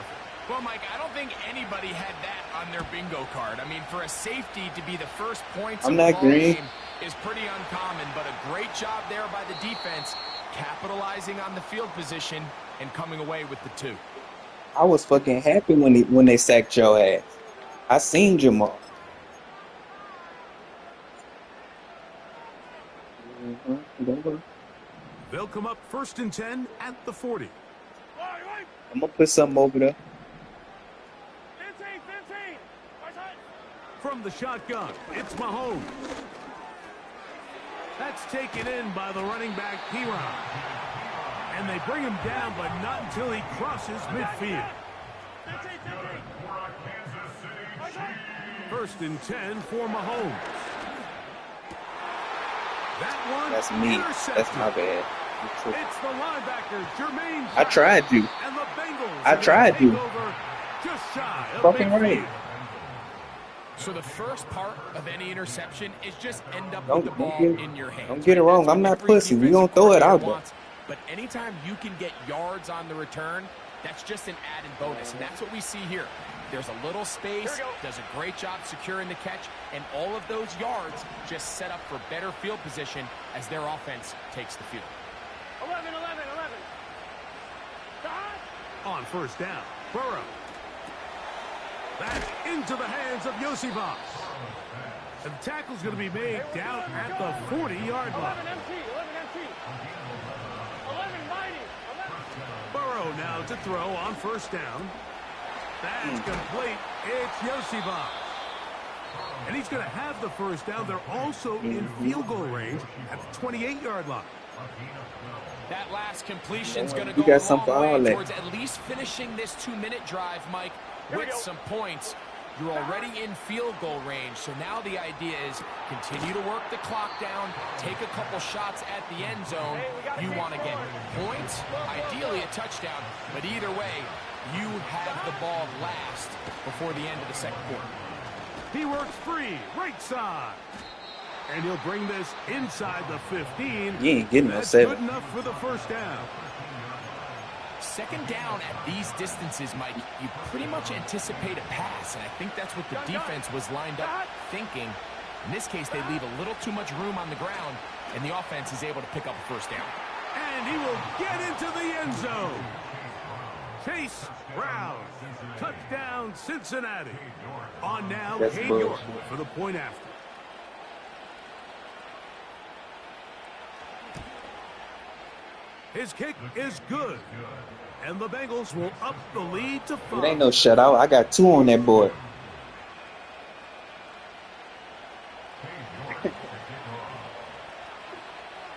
Well, Mike, I don't think anybody had that on their bingo card. I mean, for a safety to be the first points
I'm
of the
not
ball
green.
game is pretty uncommon, but a great job there by the defense, capitalizing on the field position and coming away with the 2.
I was fucking happy when they sacked your ass. I seen Jamal.
They'll come up 1st and 10 at the 40.
I'm gonna put something over there.
15.
From the shotgun, it's Mahomes. That's taken in by the running back, Piron. And they bring him down, but not until he crosses midfield. 1st and 10 for Mahomes. That one
That's me.
intercepted.
That's my bad.
It's the linebacker, Jermaine.
I tried you.
And the Bengals
I
are gonna
tried
take
you.
over just shy of
Fucking
midfield.
right.
So the first part of any interception is just end up
Don't-
with the
don't
ball
get-
in your hands.
don't get it
right?
wrong,
That's
I'm
what
not
every
pussy. We
defensive
gonna throw it
coordinator
out there.
wants. But anytime you can get yards on the return, that's just an added bonus, and that's what we see here. There's a little space, does a great job securing the catch, and all of those yards just set up for better field position as their offense takes the field.
11.
On first down, Burrow. That's into the hands of Yosivas. And the tackle's going to be made down at the 40-yard line.
11 MT. 11 mighty. 11.
Burrow now to throw on first down. That's complete. It's Yosivas. And he's going to have the first down. They're also in field goal range at the 28-yard line.
That last completion's going to
You
go
got
a
some for
long
all
way
that.
towards at least finishing this 2-minute drive, Mike, with some points. You're already in field goal range, so now the idea is continue to work the clock down, take a couple shots at the end zone. You want to get points, ideally a touchdown, but either way, you have the ball last before the end of the second quarter.
He works free, right side. And he'll bring this inside the 15.
You ain't getting no
That's
7.
good enough for the first down.
Second down at these distances, Mike, you pretty much anticipate a pass, and I think that's what the defense was lined up thinking. In this case, they leave a little too much room on the ground, and the offense is able to pick up a first down.
And he will get into the end zone. Chase Brown. Touchdown, Cincinnati. On now,
That's
Cade
bullshit.
York for the point after. His kick is good. And the Bengals will up the lead to 5.
It ain't no shutout. I got 2 on that board.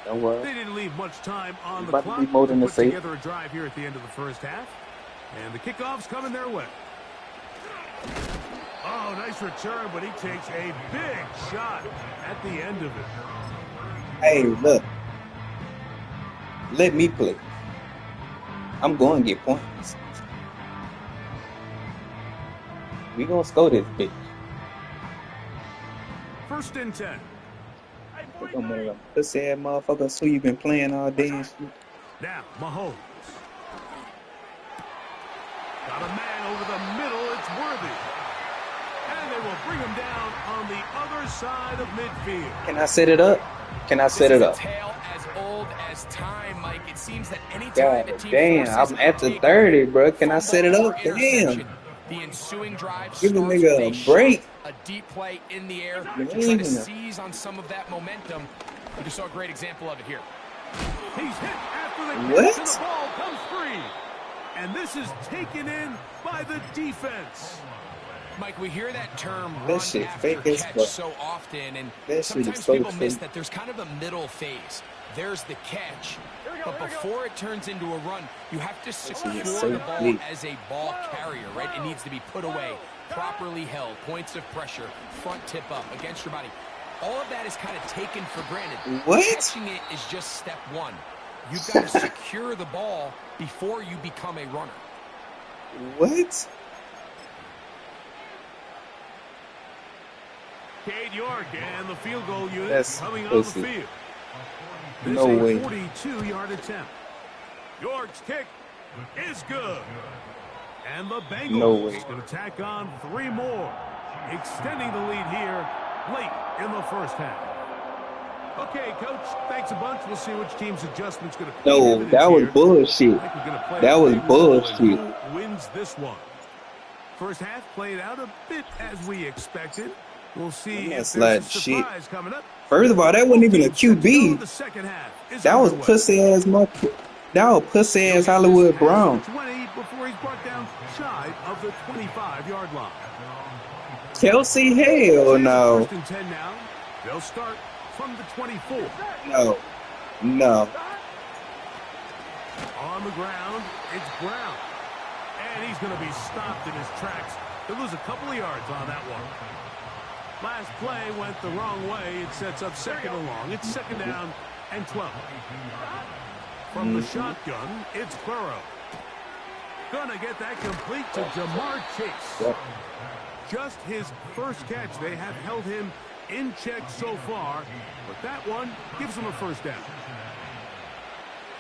Don't worry.
They didn't leave much time on the
About to
clock
be more
to
than a
put
safe.
together a drive here at the end of the first half. And the kickoff's coming their way. Oh, nice return, but he takes a big shot at the end of it.
Hey, look. Let me play. I'm going to get points. We gonna score this bitch.
First and 10.
Look at them pussy ass motherfuckers who you been playing all day and shit.
Now, Mahomes. Got a man over the middle. It's Worthy. And they will bring him down on the other side of midfield.
Can I set it up? Can I set it up?
Tale as old as time, Mike. It seems that anytime
God
the team
damn,
forces
I'm at the
a
30, bro. Can I set it
fumble
up?
or interception,
Damn.
the ensuing drive
Give a
starts
nigga
with
a
shot,
break.
a deep play in the air to try
Damn.
to seize on some of that momentum. We just saw a great example of it here.
He's hit after the catch,
What?
and the ball comes free. And this is taken in by the defense.
Mike, we hear that term
That
run
shit
after
fake as
catch
fuck.
so often, and
That shit is
sometimes
so
people miss
fake.
that there's kind of a middle phase. There's the catch, but before it turns into a run, you have to secure
so
the ball
fake.
as a ball carrier, right? It needs to be put away, properly held, points of pressure, front tip up against your body. All of that is kind of taken for granted.
What?
Catching it is just step one. You've got to secure the ball before you become a runner.
What?
Cade York and the field goal unit
That's
coming on the
pussy.
field. This
No
is a
way.
42-yard attempt. York's kick is good. And the Bengals
No way.
going to tack on 3 more, extending the lead here late in the first half. Okay, Coach, thanks a bunch. We'll see which team's adjustment's going to pay
No,
dividends
that was
here.
bullshit.
I think we're gonna play
That
a
was
big role in
bullshit.
who wins this one. First half played out a bit as we expected. We'll see
That's
if there's
like
a
shit.
surprise coming up.
First of all, that wasn't even a
The
QB.
second half is
That was
underway.
pussy ass That was pussy ass Hollywood Brown.
20 before he's brought down shy of the 25-yard line.
Kelsey, hell no.
First and 10 now. They'll start from the 24.
No. No.
On the ground, it's Brown. And he's going to be stopped in his tracks. He'll lose a couple of yards on that one. Last play went the wrong way. It sets up second and long. It's second down and 12. From the shotgun, it's Burrow. Gonna get that complete to Jamar Chase.
Yep.
just his first catch. They have held him in check so far, but that one gives him a first down.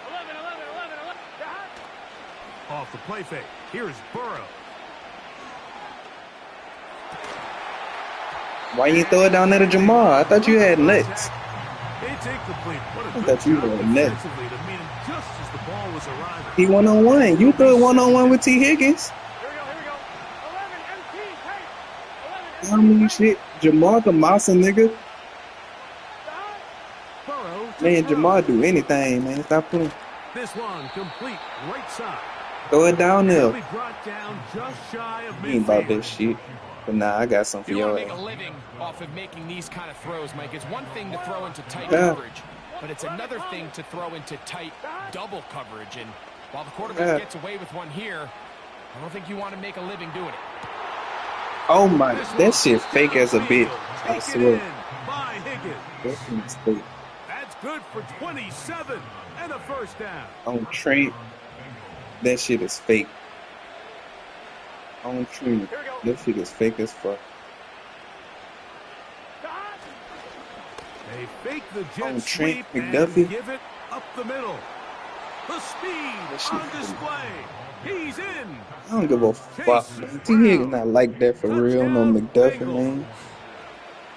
11.
Off the play fake. Here's Burrow.
Why you throw it down there to Jamal? I thought you had nuts.
It's incomplete. What a
I
good
thought you
job
had nuts.
defensively to meet him just as the ball was arriving.
He one-on-one. You threw it one-on-one with T. Higgins.
Here we go. 11 MT tape. 11
I mean, shit. Jamal the massa nigga.
Burrow to
Man,
throw.
Jamal do anything, man. Stop playing.
This one complete right side.
Throw it down
He'll
there.
be brought down just shy of
He ain't about
midfield.
this shit. But nah, I got something
You
for
want to
y'all.
make a living off of making these kind of throws, Mike. It's one thing to throw into tight
Yeah.
coverage, but it's another thing to throw into tight double coverage. And while the quarterback
Yeah.
gets away with one here, I don't think you want to make a living doing it.
Oh my, that shit fake as a bitch. I
Taken
swear.
in by Higgins.
That shit's fake.
That's good for 27 and a first down.
On Trent, that shit is fake. On Trent, that shit is fake as fuck.
They fake the jet
On Trent
sweep and
McDuffie.
give it up the middle. The speed
shit
on
fake.
display. He's in.
I don't give a fuck. Man. T. Higgins not like that for real. No McDuffie, man.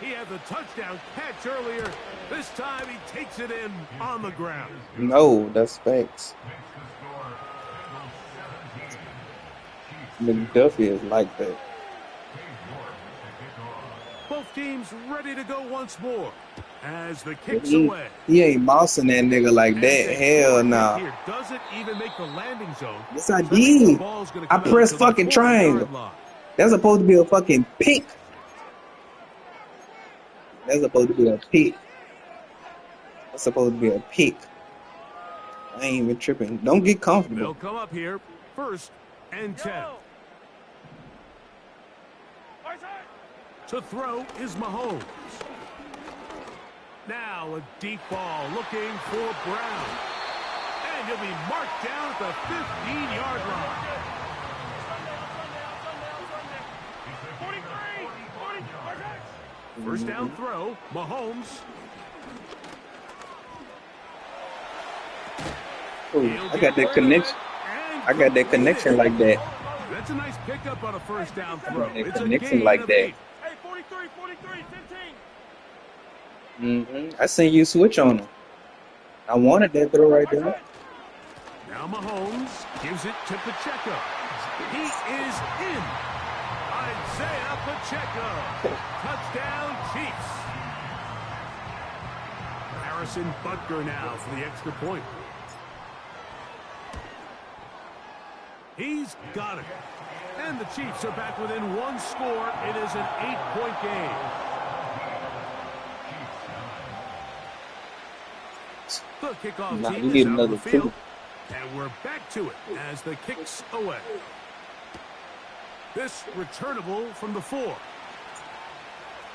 He had the touchdown catch earlier. This time he takes it in on the ground.
No, that's facts. McDuffie is like that.
Both teams ready to go once more as the kick's
He,
away.
he ain't mossing that nigga like that. Hell nah.
Here doesn't even make the landing zone.
Yes, I
So that means the
did.
ball's gonna
I
come out
pressed
to the
fucking
40-yard
triangle.
line.
That's supposed to be a fucking pick. That's supposed to be a pick. That's supposed to be a pick. I ain't even tripping. Don't get
They'll
comfortable.
come up here first and 10. To throw is Mahomes. Now a deep ball looking for Brown. And he'll be marked down at the 15-yard line.
43.
First down throw, Mahomes.
Ooh, I got that connection. I got that connection like that.
That's a nice pickup on a first down throw.
That
It's a
connection
gain
like
of
that.
8.
Hey, 43, 15.
I seen you switch on him. I wanted that throw right there.
Now Mahomes gives it to Pacheco. He is in. Isaiah Pacheco. Touchdown, Chiefs. Harrison Butker now for the extra point. He's got it. And the Chiefs are back within one score. It is an 8-point game. The kickoff
Nah,
team
we need
is out on
another
the field.
two.
And we're back to it as the kick's away. This returnable from the 4.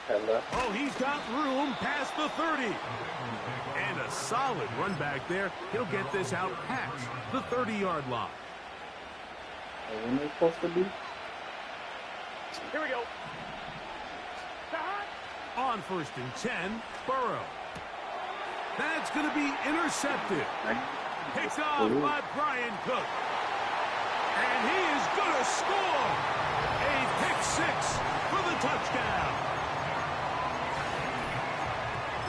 Hello.
Oh, he's got room past the 30. And a solid run back there. He'll get this out past the 30-yard line.
What am I supposed to do?
Here we go.
On first and 10, Burrow. That's going to be intercepted. Picked off by Brian Cook. And he is going to score. A pick 6 for the touchdown.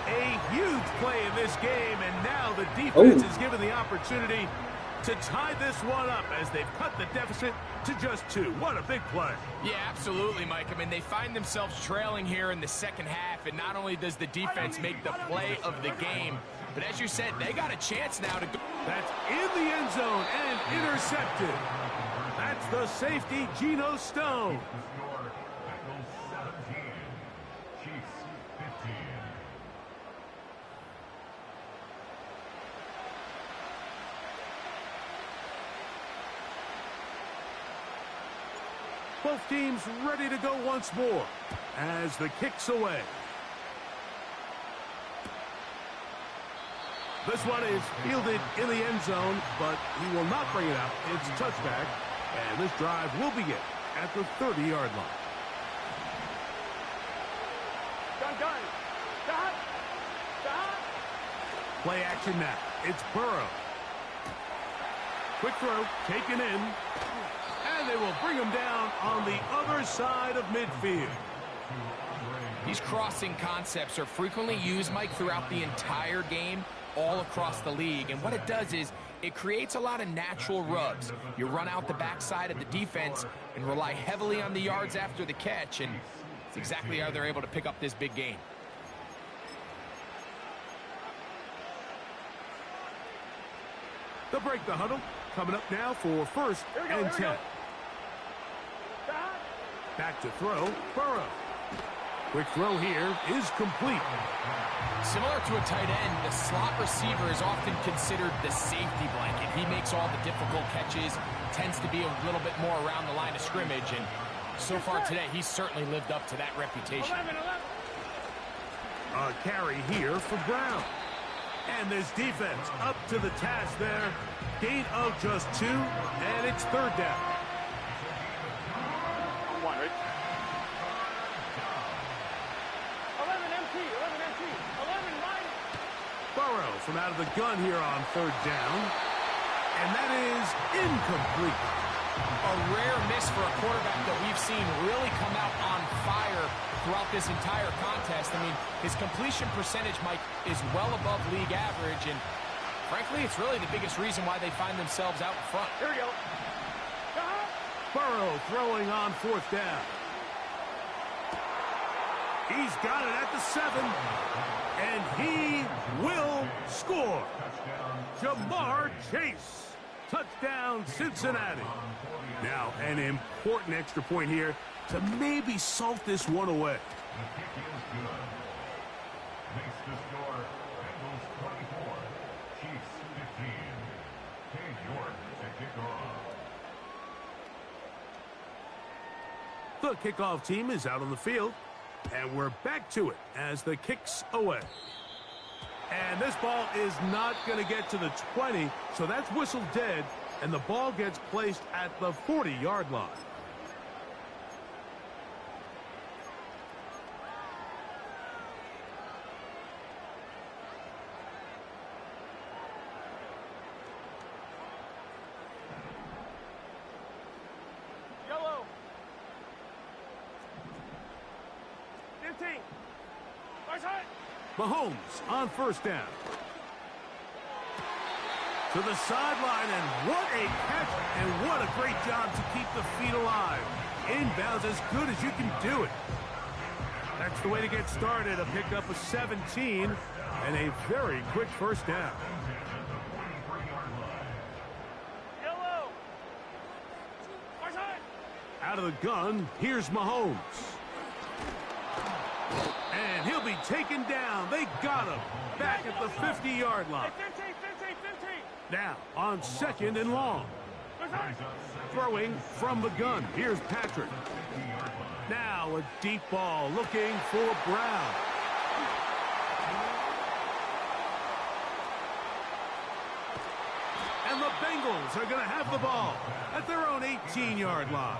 A huge play in this game, and now the defense is given the opportunity to tie this one up as they've cut the deficit to just 2. What a big play.
Yeah, absolutely, Mike. I mean, they find themselves trailing here in the second half, and not only does the defense make the play of the game, but as you said, they got a chance now to go.
That's in the end zone and intercepted. That's the safety, Geno Stone. Both teams ready to go once more as the kick's away. This one is fielded in the end zone, but he will not bring it out. It's a touchback, and this drive will begin at the 30-yard line.
done. Stop. Stop.
Play action now. It's Burrow. Quick throw, taken in. And they will bring him down on the other side of midfield.
These crossing concepts are frequently used, Mike, throughout the entire game, all across the league. And what it does is it creates a lot of natural rubs. You run out the backside of the defense and rely heavily on the yards after the catch, and it's exactly how they're able to pick up this big game.
They'll break the huddle. Coming up now for first and 10. Back to throw, Burrow. Quick throw here is complete.
Similar to a tight end, the slot receiver is often considered the safety blanket. He makes all the difficult catches, tends to be a little bit more around the line of scrimmage, and so far today, he's certainly lived up to that reputation.
A carry here for Brown. And this defense up to the task there. Gain of just 2, and it's third down.
11 MT, 11 MT, 11 minus.
Burrow from out of the gun here on third down. And that is incomplete.
A rare miss for a quarterback that we've seen really come out on fire throughout this entire contest. I mean, his completion percentage, Mike, is well above league average, and frankly, it's really the biggest reason why they find themselves out in front.
Here we go.
Burrow throwing on fourth down. He's got it at the 7, and he will score. Jamar Chase. Touchdown, Cincinnati. Now, an important extra point here to maybe salt this one away.
The kick is good. Makes the score Bengals 24, Chiefs 15. Cade York to kick off.
The kickoff team is out on the field, and we're back to it as the kick's away. And this ball is not going to get to the 20, so that's whistled dead, and the ball gets placed at the 40-yard line.
Yellow. 15. Right side.
Mahomes on first down. To the sideline, and what a catch, and what a great job to keep the feet alive. Inbounds as good as you can do it. That's the way to get started, a pickup of 17, and a very quick first down.
Yellow. Right side.
Out of the gun, here's Mahomes. And he'll be taken down. They got him back at the 50-yard line.
15, 15, 15.
Now on second and long.
Right side.
Throwing from the gun. Here's Patrick. Now a deep ball looking for Brown. And the Bengals are going to have the ball at their own 18-yard line.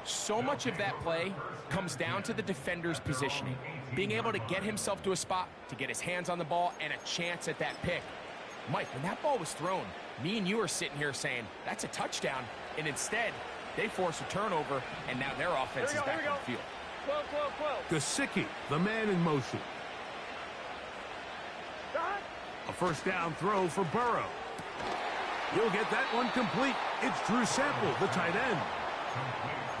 So much of that play comes down to the defender's positioning, being able to get himself to a spot, to get his hands on the ball, and a chance at that pick. Mike, when that ball was thrown, me and you are sitting here saying, that's a touchdown, and instead, they force a turnover, and now their offense is back on the field.
12, 12, 12.
Gesicki, the man in motion.
Dot.
A first down throw for Burrow. He'll get that one complete. It's Drew Sample, the tight end.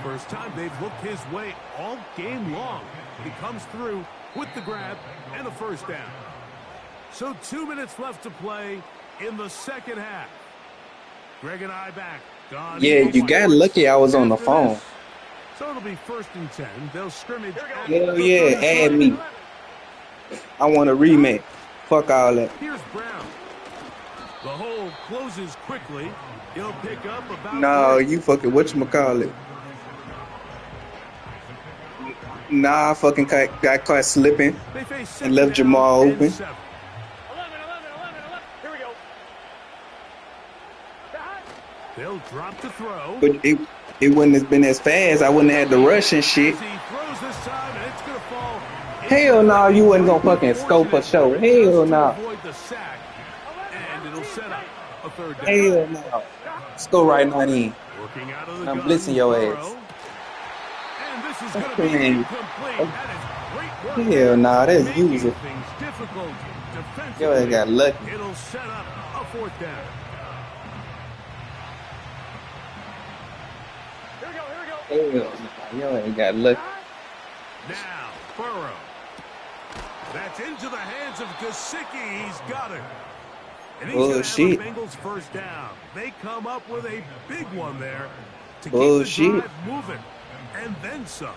First time they've looked his way all game long. He comes through with the grab and a first down. So 2 minutes left to play in the second half. Greg and I back. Gone.
Yeah, you got lucky I was on the phone.
So it'll be first and 10. They'll scrimmage.
Hell yeah, add me. I want a rematch. Fuck all that.
Here's Brown. The hole closes quickly. He'll pick up about...
No, you fucking whatchamacallit. Nah, I fucking got caught slipping and left Jamal open.
11, 11, 11, 11. Here we go. Dot.
They'll drop to throw.
But it wouldn't have been as fast. I wouldn't have had to rush and shit.
He throws this time, and it's going to fall
Hell no, you wasn't gonna fucking scope for show. Hell no.
Avoid the sack, and it'll set up a third down.
Hell no. Let's go right now in.
Working out of the
I'm
gun,
blitzing your
Burrow.
ass.
And this is going to be
Man.
incomplete. That is great work.
Hell nah, that's
Making
user.
things difficult defensively.
Yo, they got lucky.
It'll set up a fourth down.
Hell nah, yo ain't got lucky.
Now, Burrow. That's into the hands of Gesicki. He's got it. And he's going to have the Bengals first down. They come up with a big one there to keep the drive moving. And then some.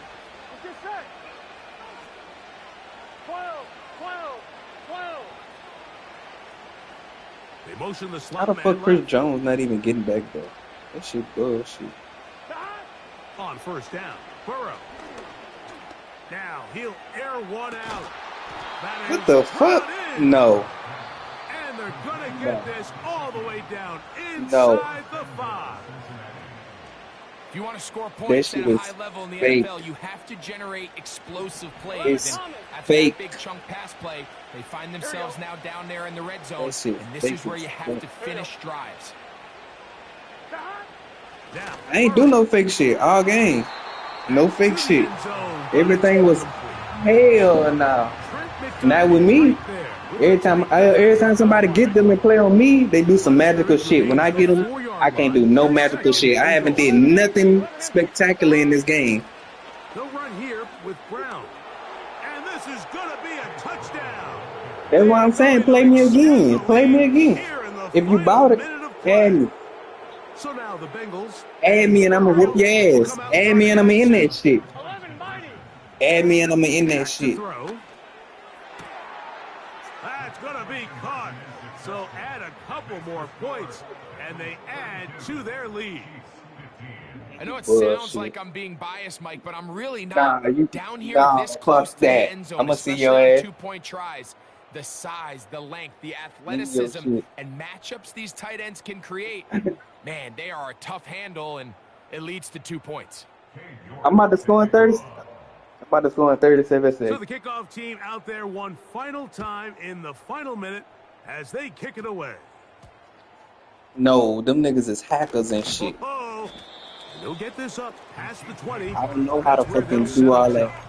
12.
They motion the
How
slot
the
man
fuck Chris
left.
Jones not even getting back there? That shit bullshit.
On first down, Burrow. Now he'll air one out. That
What
is
the fuck?
brought in.
No.
And they're going to get this all the way down inside
No.
the 5.
If you want to score
That
points
shit
at a
was
high level in the
fake.
NFL, you have to generate explosive plays.
It's
And after
fake.
that big chunk pass play, they find themselves now down there in the red zone.
That shit
And this
fake
is where
as
you have
fuck.
to finish drives.
Now,
I ain't do no fake shit all game. No fake shit. Everything was hell nah. Not with me. Every time somebody get them and play on me, they do some magical shit. When I get them, I can't do no magical shit. I haven't did nothing spectacular in this game.
they'll run here with Brown. And this is going to be a touchdown.
That's why I'm saying play me again. Play me again. If you bought it, add me.
So now the Bengals.
Add me and I'ma whoop your ass. Add me and I'ma in that shit. Add me and I'ma in that shit.
Throw. That's going to be caught. So add a couple more points, and they add to their lead.
I know it
Bullshit.
sounds like I'm being biased, Mike, but I'm really
Nah,
not.
you-
Down here
nah,
this close
fuck
to the
that.
end zone,
I'ma see
especially
your
on
ass.
2-point tries. The size, the length, the
Your
athleticism,
shit.
and matchups these tight ends can create. Man, they are a tough handle, and it leads to 2 points.
I'm about to score in 30. I'm about to score in 37
So
seconds.
the kickoff team out there one final time in the final minute as they kick it away.
No, them niggas is hackers and shit.
Oh, they'll get this up past the 20.
I don't know how to
That's where
fucking
they'll
do
set
all
up
that.
shop.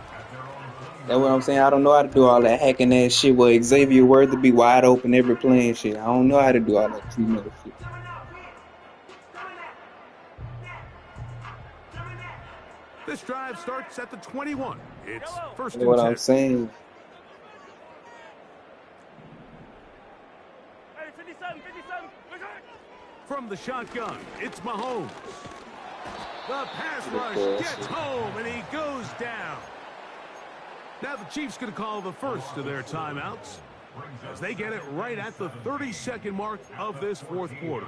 That's what I'm saying. I don't know how to do all that hacking ass shit where Xavier Worthy be wide open every play and shit. I don't know how to do all that female shit.
This drive starts at the 21. It's first
That's
and
what
10.
I'm saying.
Hey, 57.
From the shotgun, it's Mahomes. The pass rush gets home, and he goes down. Now the Chiefs going to call the first of their timeouts as they get it right at the 32nd mark of this fourth quarter.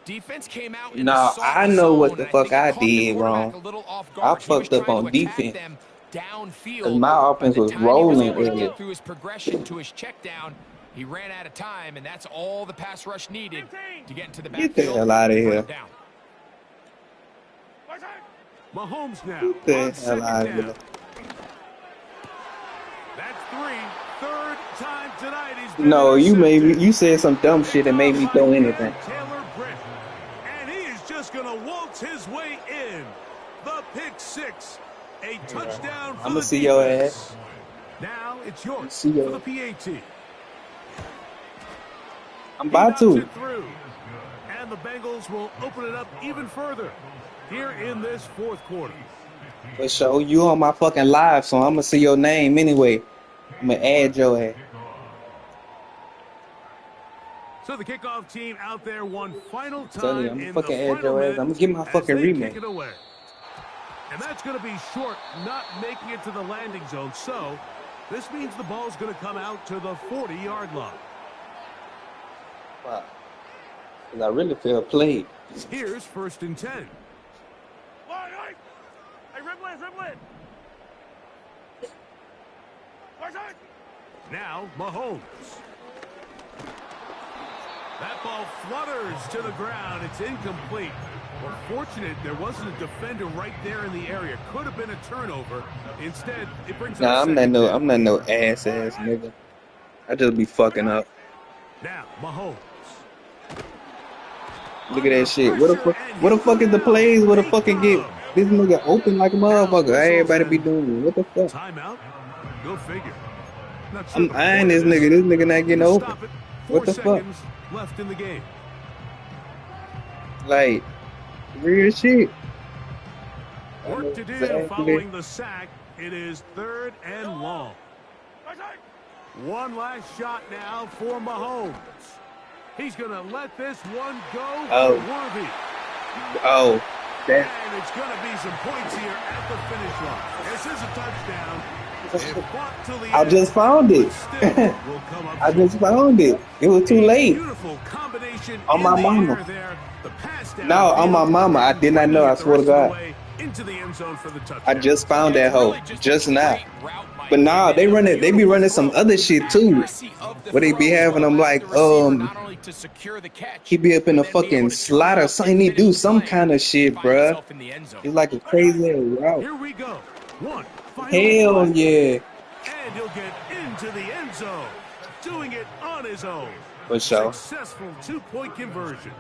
Defense came out in
Nah,
the soft
I know what
zone,
the
and
fuck
think it
I
caught the
did
quarterback
wrong.
a little off
I
guard. He was
fucked up
trying
on
to attack
defense.
them downfield.
Cause my
By
offense
the
was
time he was
rolling
able to
earlier.
get through his progression to his check down, he ran out of time, and that's all the pass rush needed to get into the
Get
backfield.
the hell out of
and
here.
first down.
Mahomes now
Get the
on
hell
second
out of
down.
here.
That's third time tonight he's been
No, you made me.
intercepted.
You said some dumb shit that made me throw anything.
Taylor Britt. And he is just going to waltz his way in. The pick six. A touchdown for
I'ma
the
see your
defense. Now it's yours
See
for
your-
the PAT.
I'm about to.
It through. And the Bengals will open it up even further here in this fourth quarter.
For sure, you on my fucking live, so I'm gonna see your name anyway. I'm gonna add your ass.
So the kickoff team out there one final
Tell you,
time
I'm
in
fucking
the
add
final
your ass.
minute
I'm gonna get my
as
fucking
they
rematch.
kick it away. And that's going to be short, not making it to the landing zone. So this means the ball's going to come out to the 40-yard line.
Wow. 'Cause I really feel played.
Here's first and 10.
Hey, dribble it.
Now Mahomes. That ball flutters to the ground. It's incomplete. Well, fortunate there wasn't a defender right there in the area. Could have been a turnover, Instead, it brings
Nah,
up
I'm not no ass nigga. I just be fucking up.
Now, Mahomes.
Look at that shit. What the fuck is the plays? What the fucking get this nigga open like a motherfucker? Everybody be doing it. What the fuck?
Timeout. Go figure.
I'm eyeing this nigga. This nigga not getting open. What the fuck?
Left in the game.
Like, real shit.
Work to do following the sack. It is 3rd and long. One last shot now for Mahomes. He's going to let this one go for Worthy.
Oh.
And it's going to be some points here at the finish line. This is a touchdown.
I just found it. I just found it. It was too late. On my mama. No, on my mama. I did not know. I swear to God. I just found that hoe just now. But nah, they be running some other shit too. Where they be having them like he be up in the fucking slot or something. He do some kind of shit, bruh. It's like a crazy route.
Here we go.
Hell yeah.
And he'll get into the end zone, doing it on his own.
For sure.
Successful 2-point conversion.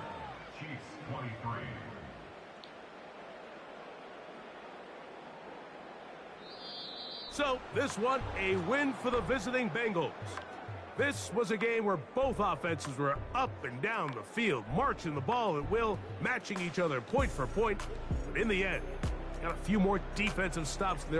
So, this one, a win for the visiting Bengals. This was a game where both offenses were up and down the field, marching the ball at will, matching each other point for point. But in the end, got a few more defensive stops than their